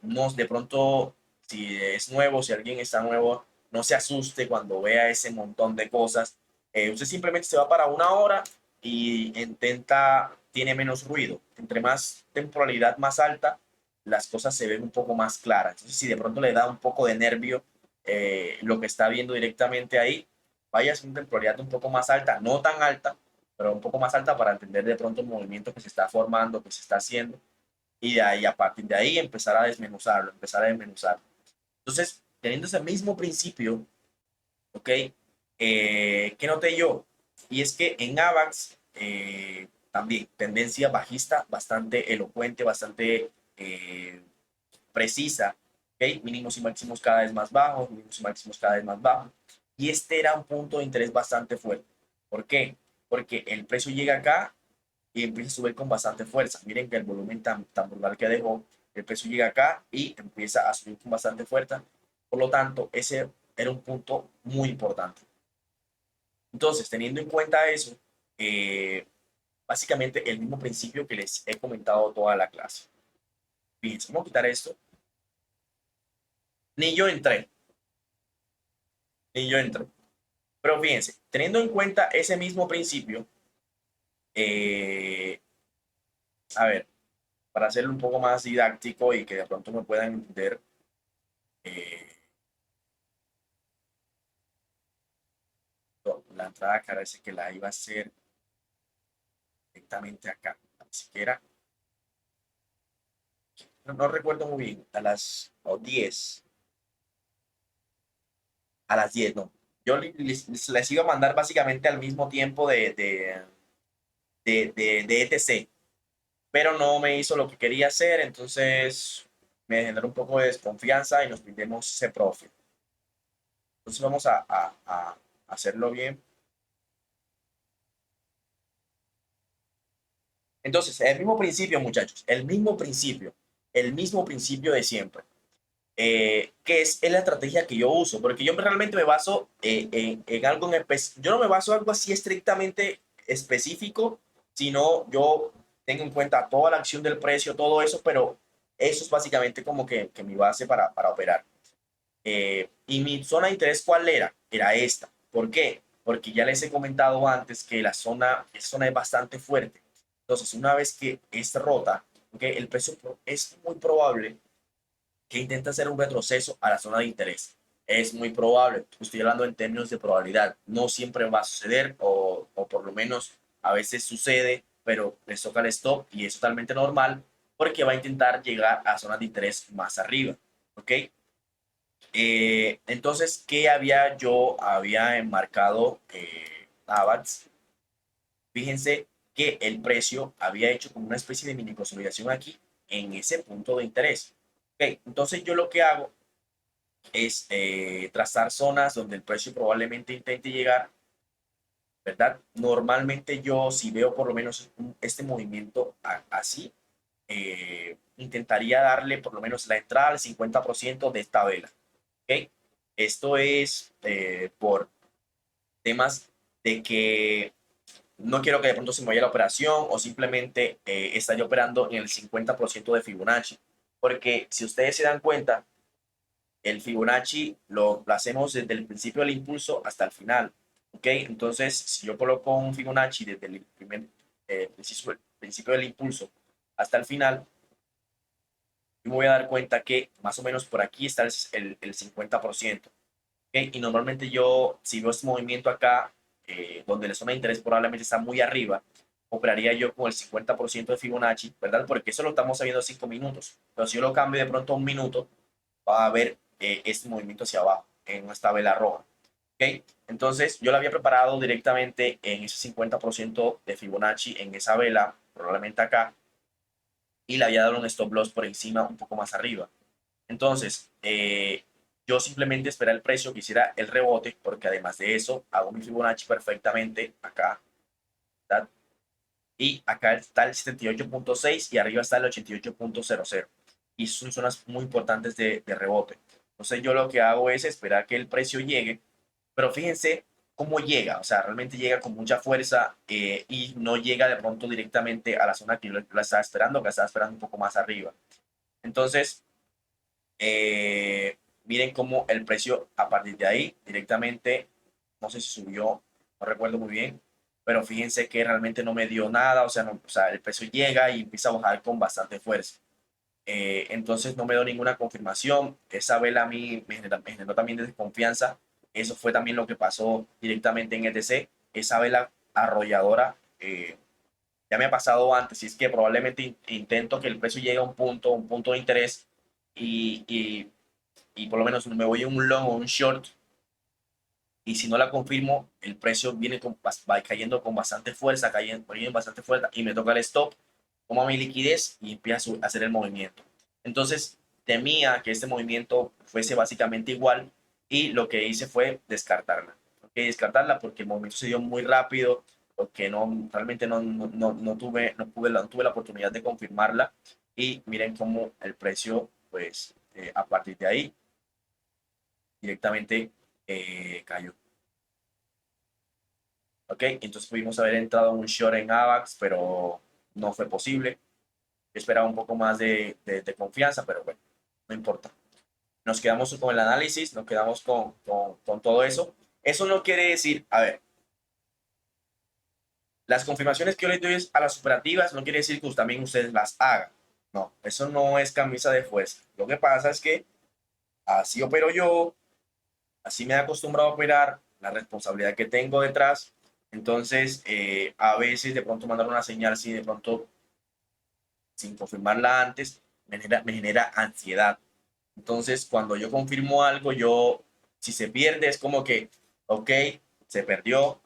no, de pronto, si es nuevo, si alguien está nuevo, no se asuste cuando vea ese montón de cosas. Usted simplemente se va para una hora y tiene menos ruido. Entre más temporalidad más alta, las cosas se ven un poco más claras. Entonces, si de pronto le da un poco de nervio lo que está viendo directamente ahí, vaya a una temporalidad un poco más alta, no tan alta, pero un poco más alta para entender de pronto el movimiento que se está formando, que se está haciendo, y de ahí, a partir de ahí, empezar a desmenuzarlo, empezar a desmenuzarlo. Entonces, teniendo ese mismo principio, ¿ok? ¿Qué noté yo? Y es que en AVAX también tendencia bajista bastante elocuente, bastante precisa, ¿ok? Mínimos y máximos cada vez más bajos, mínimos y máximos cada vez más bajos. Y este era un punto de interés bastante fuerte. ¿Por qué? Porque el precio llega acá y empieza a subir con bastante fuerza. Miren que el volumen tan brutal que dejó, el precio llega acá y empieza a subir con bastante fuerza. Por lo tanto, ese era un punto muy importante. Entonces, teniendo en cuenta eso, eh, básicamente el mismo principio que les he comentado toda la clase. Fíjense, vamos a quitar esto. Ni yo entré, ni yo entré. Pero fíjense, teniendo en cuenta ese mismo principio, eh, a ver, para hacerlo un poco más didáctico y que de pronto me puedan entender, eh, la entrada parece que la iba a hacer directamente acá, ni siquiera, no recuerdo muy bien, a las 10, a las 10 no. Yo les iba a mandar básicamente al mismo tiempo de ETC, pero no me hizo lo que quería hacer, entonces me generó un poco de desconfianza y nos pidimos ese profit. Entonces vamos a hacerlo bien. Entonces, el mismo principio, muchachos, el mismo principio de siempre. Que es la estrategia que yo uso, porque yo realmente me baso en algo en específico. Yo no me baso en algo así estrictamente específico, sino yo tengo en cuenta toda la acción del precio, todo eso, pero eso es básicamente como que mi base para operar. Y mi zona de interés, ¿cuál era? Era esta. ¿Por qué? Porque ya les he comentado antes que esa zona es bastante fuerte. Entonces, una vez que es rota, ¿okay? El precio es muy probable que intente hacer un retroceso a la zona de interés. Es muy probable, estoy hablando en términos de probabilidad, no siempre va a suceder o por lo menos a veces sucede, pero les toca el stop y es totalmente normal porque va a intentar llegar a zonas de interés más arriba, ¿ok? Entonces, ¿qué había enmarcado AVAX? Fíjense que el precio había hecho como una especie de mini consolidación aquí en ese punto de interés. Ok, entonces yo lo que hago es trazar zonas donde el precio probablemente intente llegar, ¿verdad? Normalmente yo si veo por lo menos este movimiento así, intentaría darle por lo menos la entrada al 50% de esta vela. ¿Ok? Esto es por temas de que no quiero que de pronto se me vaya la operación o simplemente estaría operando en el 50% de Fibonacci. Porque si ustedes se dan cuenta, el Fibonacci lo hacemos desde el principio del impulso hasta el final. ¿Ok? Entonces, si yo coloco un Fibonacci desde el principio del impulso hasta el final, yo me voy a dar cuenta que más o menos por aquí está el 50%. ¿Ok? Y normalmente yo, si veo este movimiento acá, donde la zona de interés probablemente está muy arriba, operaría yo con el 50% de Fibonacci, ¿verdad? Porque eso lo estamos sabiendo 5 minutos. Pero si yo lo cambio de pronto a un minuto, va a haber este movimiento hacia abajo, en esta vela roja. ¿Ok? Entonces, yo lo había preparado directamente en ese 50% de Fibonacci, en esa vela, probablemente acá, y le había dado un stop loss por encima, un poco más arriba. Entonces, yo simplemente esperé el precio que hiciera el rebote, porque además de eso, hago mi Fibonacci perfectamente acá, ¿verdad? Y acá está el 78.6 y arriba está el 88.00. Y son zonas muy importantes de rebote. Entonces, yo lo que hago es esperar que el precio llegue, pero fíjense cómo llega, o sea, realmente llega con mucha fuerza y no llega de pronto directamente a la zona que yo la estaba esperando, que la estaba esperando un poco más arriba. Entonces, miren cómo el precio a partir de ahí directamente, no sé si subió, no recuerdo muy bien, pero fíjense que realmente no me dio nada, o sea, o sea, el precio llega y empieza a bajar con bastante fuerza. Entonces no me dio ninguna confirmación. Esa vela a mí me generó también desconfianza. Eso fue también lo que pasó directamente en ETC. Esa vela arrolladora ya me ha pasado antes, y es que probablemente intento que el precio llegue a un punto de interés y por lo menos me voy a un long o un short y si no la confirmo, el precio viene va cayendo con bastante fuerza, cayendo bastante fuerza y me toca el stop, como mi liquidez y empiezo a hacer el movimiento. Entonces temía que este movimiento fuese básicamente igual y lo que hice fue descartarla. ¿Ok? Descartarla porque el movimiento se dio muy rápido, porque no, realmente no tuve la oportunidad de confirmarla y miren cómo el precio, pues a partir de ahí directamente cayó. ¿Ok? Entonces pudimos haber entrado en un short en AVAX, pero no fue posible. Yo esperaba un poco más de confianza, pero bueno, no importa. Nos quedamos con el análisis, nos quedamos con todo eso. Eso no quiere decir, a ver, las confirmaciones que yo les doy a las operativas no quiere decir que también ustedes las hagan. No, eso no es camisa de fuerza. Lo que pasa es que así opero yo, así me he acostumbrado a operar, la responsabilidad que tengo detrás. Entonces, a veces de pronto mandar una señal así, de pronto sin confirmarla antes, me genera ansiedad. Entonces, cuando yo confirmo algo, si se pierde, es como que, ok, se perdió,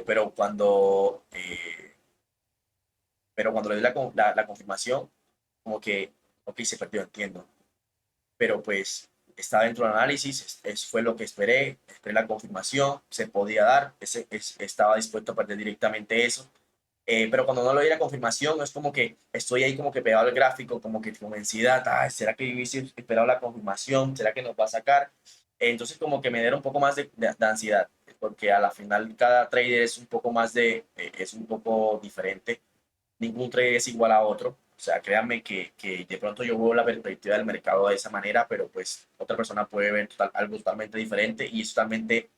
pero cuando le doy la confirmación, como que, ok, se perdió, entiendo. Pero pues está dentro del análisis, fue lo que esperé la confirmación, se podía dar, estaba dispuesto a perder directamente eso. Pero cuando no le doy la confirmación, es como que estoy ahí como que pegado al gráfico, como que con ansiedad, ay, ¿será que yo hubiese esperado la confirmación? ¿Será que nos va a sacar? Entonces como que me da un poco más de ansiedad, porque a la final cada trader es un poco es un poco diferente, ningún trader es igual a otro. O sea, créanme que de pronto yo veo la perspectiva del mercado de esa manera, pero pues otra persona puede ver algo totalmente diferente y es totalmente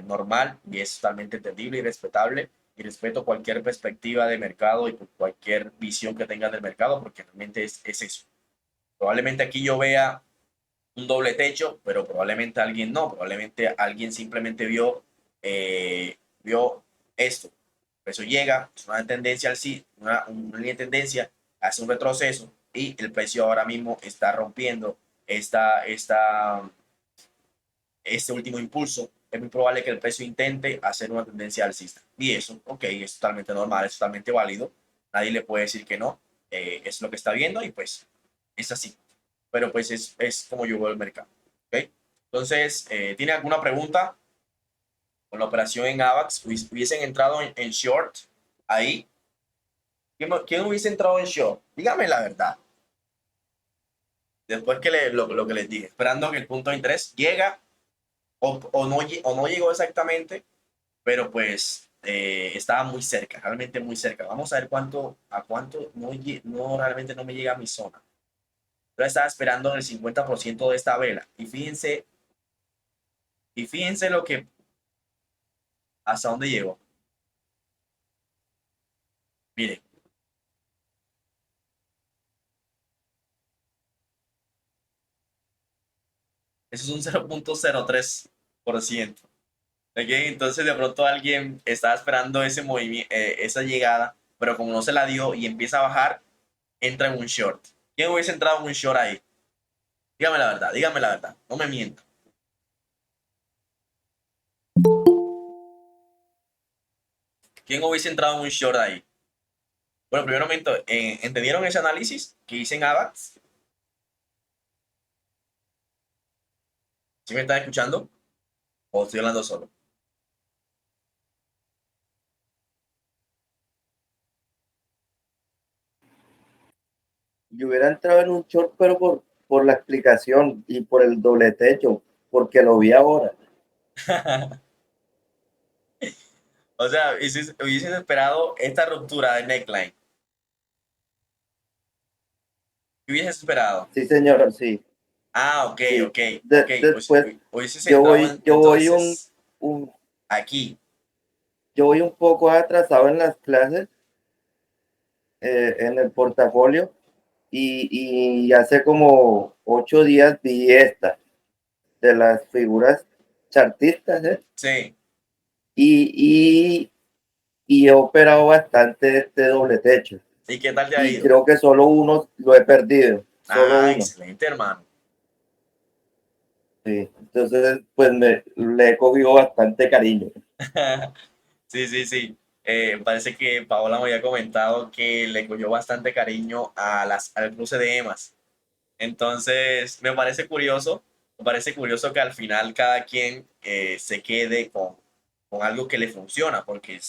normal y es totalmente entendible y respetable. Y respeto cualquier perspectiva de mercado y cualquier visión que tengan del mercado, porque realmente es eso. Probablemente aquí yo vea un doble techo, pero probablemente alguien no, probablemente alguien simplemente vio esto. El precio llega, es una tendencia una línea de tendencia, hace un retroceso y el precio ahora mismo está rompiendo esta, esta, este último impulso. Es muy probable que el precio intente hacer una tendencia alcista. Y eso, ok, es totalmente normal, es totalmente válido. Nadie le puede decir que no. Es lo que está viendo y pues es así. Pero pues es como yo veo el mercado. ¿Ok? Entonces, ¿tiene alguna pregunta con la operación en AVAX? ¿Hubiesen entrado en short ahí? ¿Quién hubiese entrado en short? Dígame la verdad. Después que lo que les dije, esperando que el punto de interés llega o no llegó exactamente, pero pues estaba muy cerca, realmente muy cerca. Vamos a ver a cuánto no realmente no me llega a mi zona. Yo estaba esperando en el 50% de esta vela. Y fíjense lo que, hasta dónde llegó. Miren, eso es un 0,03%. ¿Ok? Entonces de pronto alguien estaba esperando ese movimiento, esa llegada, pero como no se la dio y empieza a bajar, entra en un short. ¿Quién hubiese entrado en un short ahí? Dígame la verdad, no me mienta. ¿Quién hubiese entrado en un short ahí? Bueno, primero momento, ¿entendieron ese análisis que hice en AVAX? ¿Sí me están escuchando? ¿O estoy hablando solo? Yo hubiera entrado en un short, pero por la explicación y por el doble techo, porque lo vi ahora. O sea, hubiesen esperado esta ruptura de neckline. ¿Qué hubieses esperado? Sí, señor, sí, Ah, ok, sí. ok, ok. Pues Después hubieses yo entrado voy, yo voy entonces un, aquí. yo voy un poco atrasado en las clases, en el portafolio, y hace como 8 días vi esta de las figuras chartistas, ¿eh? Sí. Y, y he operado bastante este doble techo. ¿Y qué tal te ha Y ido? creo que solo uno lo he perdido, solo Ah, uno. excelente, hermano. Sí. Entonces, pues le he cogido bastante cariño. Sí, sí, sí. Parece que Paola me había comentado que le cogió bastante cariño al cruce de emas. Entonces, me parece curioso que al final cada quien se quede con algo que le funciona, porque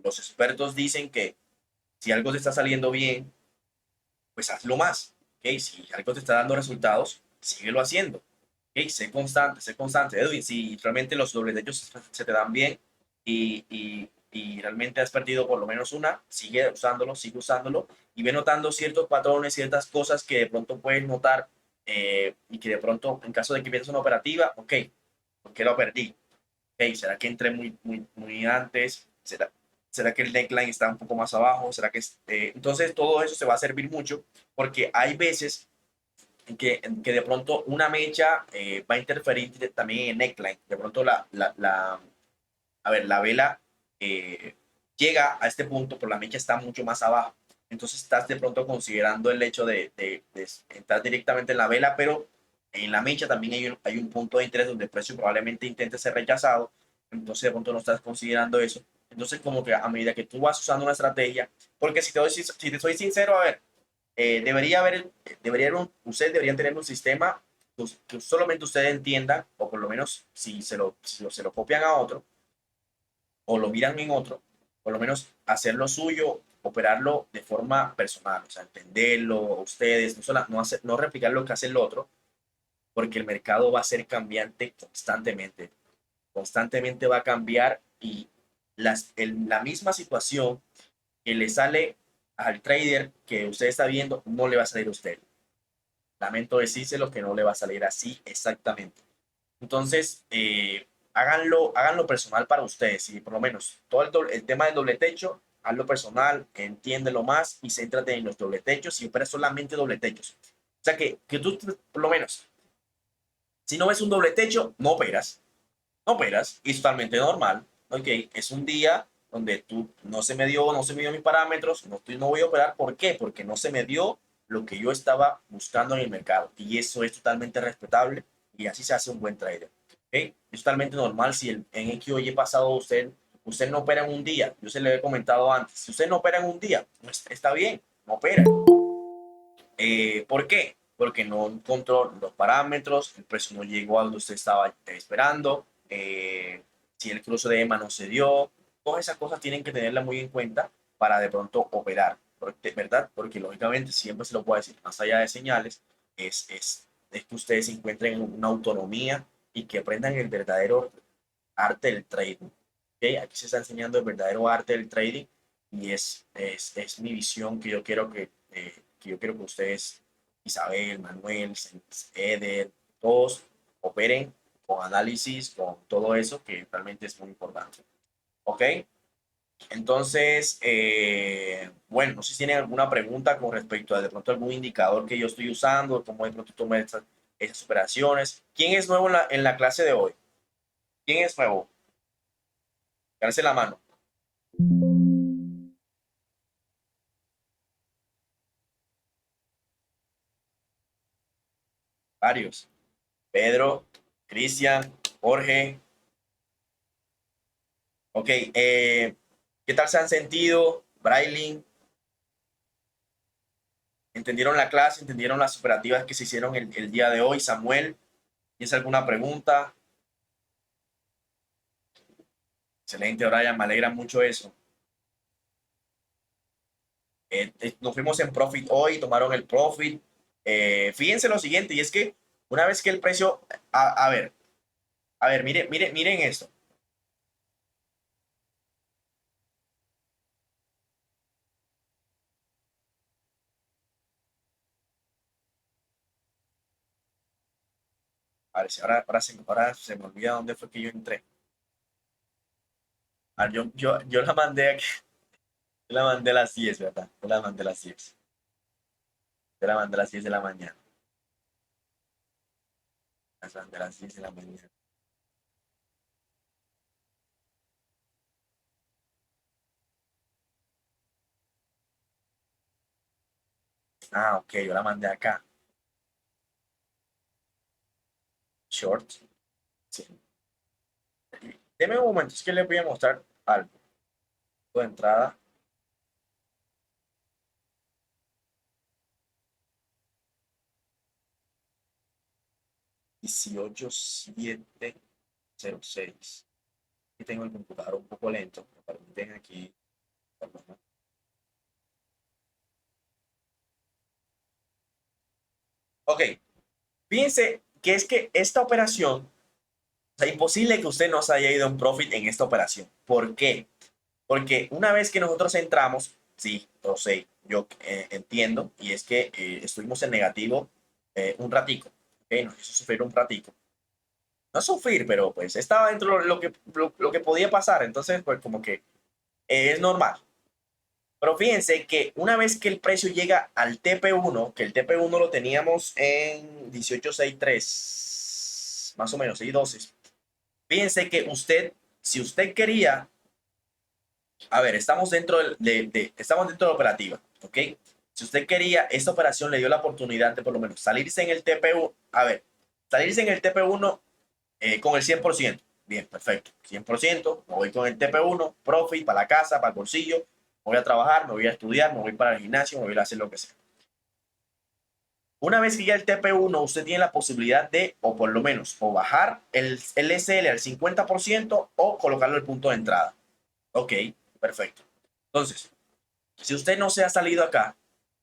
los expertos dicen que si algo te está saliendo bien, pues hazlo más. ¿Ok? Si algo te está dando resultados, síguelo haciendo. ¿Ok? Sé constante, Edwin. Si realmente los dobles de ellos se te dan bien y realmente has perdido por lo menos una, sigue usándolo y ve notando ciertos patrones, ciertas cosas que de pronto puedes notar y que de pronto, en caso de que pierdas una operativa, ok, ¿por qué lo perdí? Ok, ¿será que entré muy antes? ¿Será que el neckline está un poco más abajo? ¿Será que entonces todo eso se va a servir mucho porque hay veces en que de pronto una mecha va a interferir también en el neckline. De pronto a ver, la vela llega a este punto, pero la mecha está mucho más abajo. Entonces estás de pronto considerando el hecho de entrar directamente en la vela, pero en la mecha también hay un punto de interés donde el precio probablemente intente ser rechazado. Entonces de pronto no estás considerando eso. Entonces como que a medida que tú vas usando una estrategia, porque si te soy sincero, a ver, ustedes deberían tener un sistema que solamente ustedes entiendan, o por lo menos si se lo copian a otro, o lo miran en otro, por lo menos hacer lo suyo, operarlo de forma personal, o sea, entenderlo ustedes, no replicar lo que hace el otro, porque el mercado va a ser cambiante constantemente. Constantemente va a cambiar y la misma situación que le sale al trader que usted está viendo no le va a salir a usted. Lamento decírselo que no le va a salir así exactamente. Entonces, háganlo personal para ustedes y por lo menos todo el tema del doble techo, hazlo personal, entiéndelo más y céntrate en los doble techos y opera solamente doble techos. O sea que tú, por lo menos, si no ves un doble techo, no operas, y es totalmente normal. Ok, es un día, donde tú no se me dio mis parámetros, no voy a operar. ¿Por qué? Porque no se me dio lo que yo estaba buscando en el mercado. Y eso es totalmente respetable y así se hace un buen trader. ¿Okay? Es totalmente normal si en X o Y pasado usted no opera en un día. Yo se le he comentado antes. Si usted no opera en un día, pues está bien, no opera. ¿Por qué? Porque no encontró los parámetros, el precio no llegó a donde usted estaba esperando, si el cruce de EMA no se dio, todas esas cosas tienen que tenerlas muy en cuenta para de pronto operar, ¿verdad? Porque lógicamente siempre se lo puede decir, más allá de señales, es que ustedes se encuentren en una autonomía y que aprendan el verdadero arte del trading. ¿Okay? Aquí se está enseñando el verdadero arte del trading y es mi visión que yo quiero que ustedes, Isabel, Manuel, Eder, todos operen con análisis, con todo eso que realmente es muy importante. ¿Ok? Entonces, bueno, no sé si tienen alguna pregunta con respecto a de pronto algún indicador que yo estoy usando, cómo de pronto tomar esas operaciones. ¿Quién es nuevo en la clase de hoy? ¿Quién es nuevo? Darse la mano. Varios. Pedro, Cristian, Jorge. Ok, ¿qué tal se han sentido? Brailin, ¿entendieron la clase? ¿Entendieron las operativas que se hicieron el día de hoy? Samuel, ¿tienes alguna pregunta? Excelente, Brian, me alegra mucho eso. Nos fuimos en profit hoy, tomaron el profit. Fíjense lo siguiente, y es que una vez que el precio, a ver, miren esto. A ver, si ahora se me olvida dónde fue que yo entré. A ver, yo la mandé aquí. Yo la mandé a las 10, ¿verdad? Yo la mandé a las 10. Yo la mandé a las 10 de la mañana. La mandé a las 10 de la mañana. Ah, ok, yo la mandé acá. Short. Sí. Deme un momento, es que les voy a mostrar algo. De entrada, 18706. Aquí tengo el computador un poco lento. Me permiten aquí. Ok, fíjense que es que esta operación, o sea, imposible que usted no se haya ido en profit en esta operación. ¿Por qué? Porque una vez que nosotros entramos, sí, lo sé, yo entiendo, y es que estuvimos en negativo un ratico, ¿ok? Nos hizo sufrir un ratico. No sufrir, pero pues estaba dentro de lo que podía pasar, entonces pues como que es normal. Pero fíjense que una vez que el precio llega al TP1, que el TP1 lo teníamos en 18.63, más o menos, 6.12. Fíjense que si usted quería, a ver, estamos dentro estamos dentro de la operativa, ¿ok? Si usted quería, esta operación le dio la oportunidad de por lo menos salirse en el TP1, a ver, salirse en el TP1 con el 100%. Bien, perfecto. 100%, me voy con el TP1, profit, para la casa, para el bolsillo, me voy a trabajar, me voy a estudiar, me voy para el gimnasio, me voy a hacer lo que sea. Una vez que ya el TP1, usted tiene la posibilidad de, o por lo menos, o bajar el SL al 50% o colocarlo al punto de entrada. Ok, perfecto. Entonces, si usted no se ha salido acá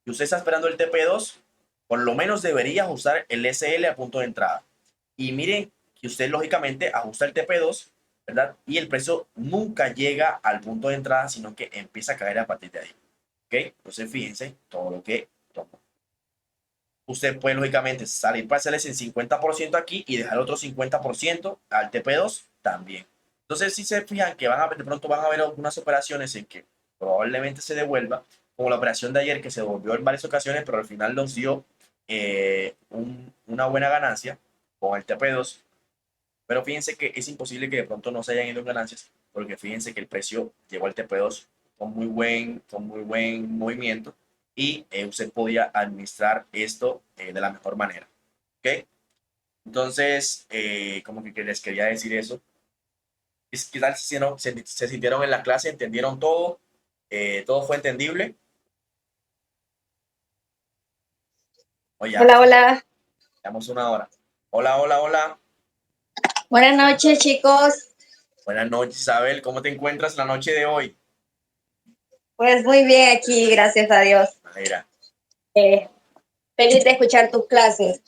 y usted está esperando el TP2, por lo menos debería ajustar el SL a punto de entrada. Y miren que usted lógicamente ajusta el TP2, ¿verdad? Y el precio nunca llega al punto de entrada, sino que empieza a caer a partir de ahí. ¿Ok? Entonces fíjense todo lo que toma. Usted puede lógicamente salir parciales en 50% aquí y dejar otro 50% al TP2 también. Entonces si se fijan que de pronto van a haber algunas operaciones en que probablemente se devuelva, como la operación de ayer que se devolvió en varias ocasiones, pero al final nos dio una buena ganancia con el TP2. Pero fíjense que es imposible que de pronto no se hayan ido en ganancias porque fíjense que el precio llegó al TP2 con muy buen movimiento y usted podía administrar esto de la mejor manera. ¿Ok? Entonces, como que les quería decir eso. ¿Qué tal se sintieron en la clase? ¿Entendieron todo? ¿Todo fue entendible? Oye, ya, Hola, hola. llevamos una hora. Hola, hola, hola. Buenas noches, chicos. Buenas noches, Isabel. ¿Cómo te encuentras la noche de hoy? Pues muy bien aquí, gracias a Dios. Mira. Eh, Feliz de escuchar tus clases.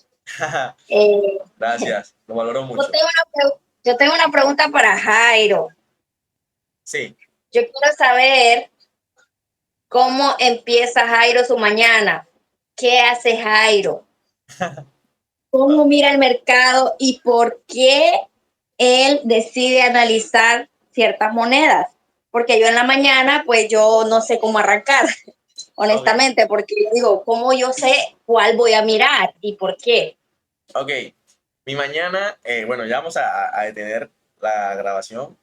Eh, Gracias, lo valoro mucho. yo tengo una pregunta para Jairo. Sí, Yo quiero saber cómo empieza Jairo su mañana. ¿Qué hace Jairo? ¿Cómo mira el mercado y por qué él decide analizar ciertas monedas? Porque yo en la mañana, pues yo no sé cómo arrancar. ok, Honestamente, porque yo digo, ¿cómo yo sé cuál voy a mirar y por qué? ok. Mi mañana, bueno, ya vamos a detener la grabación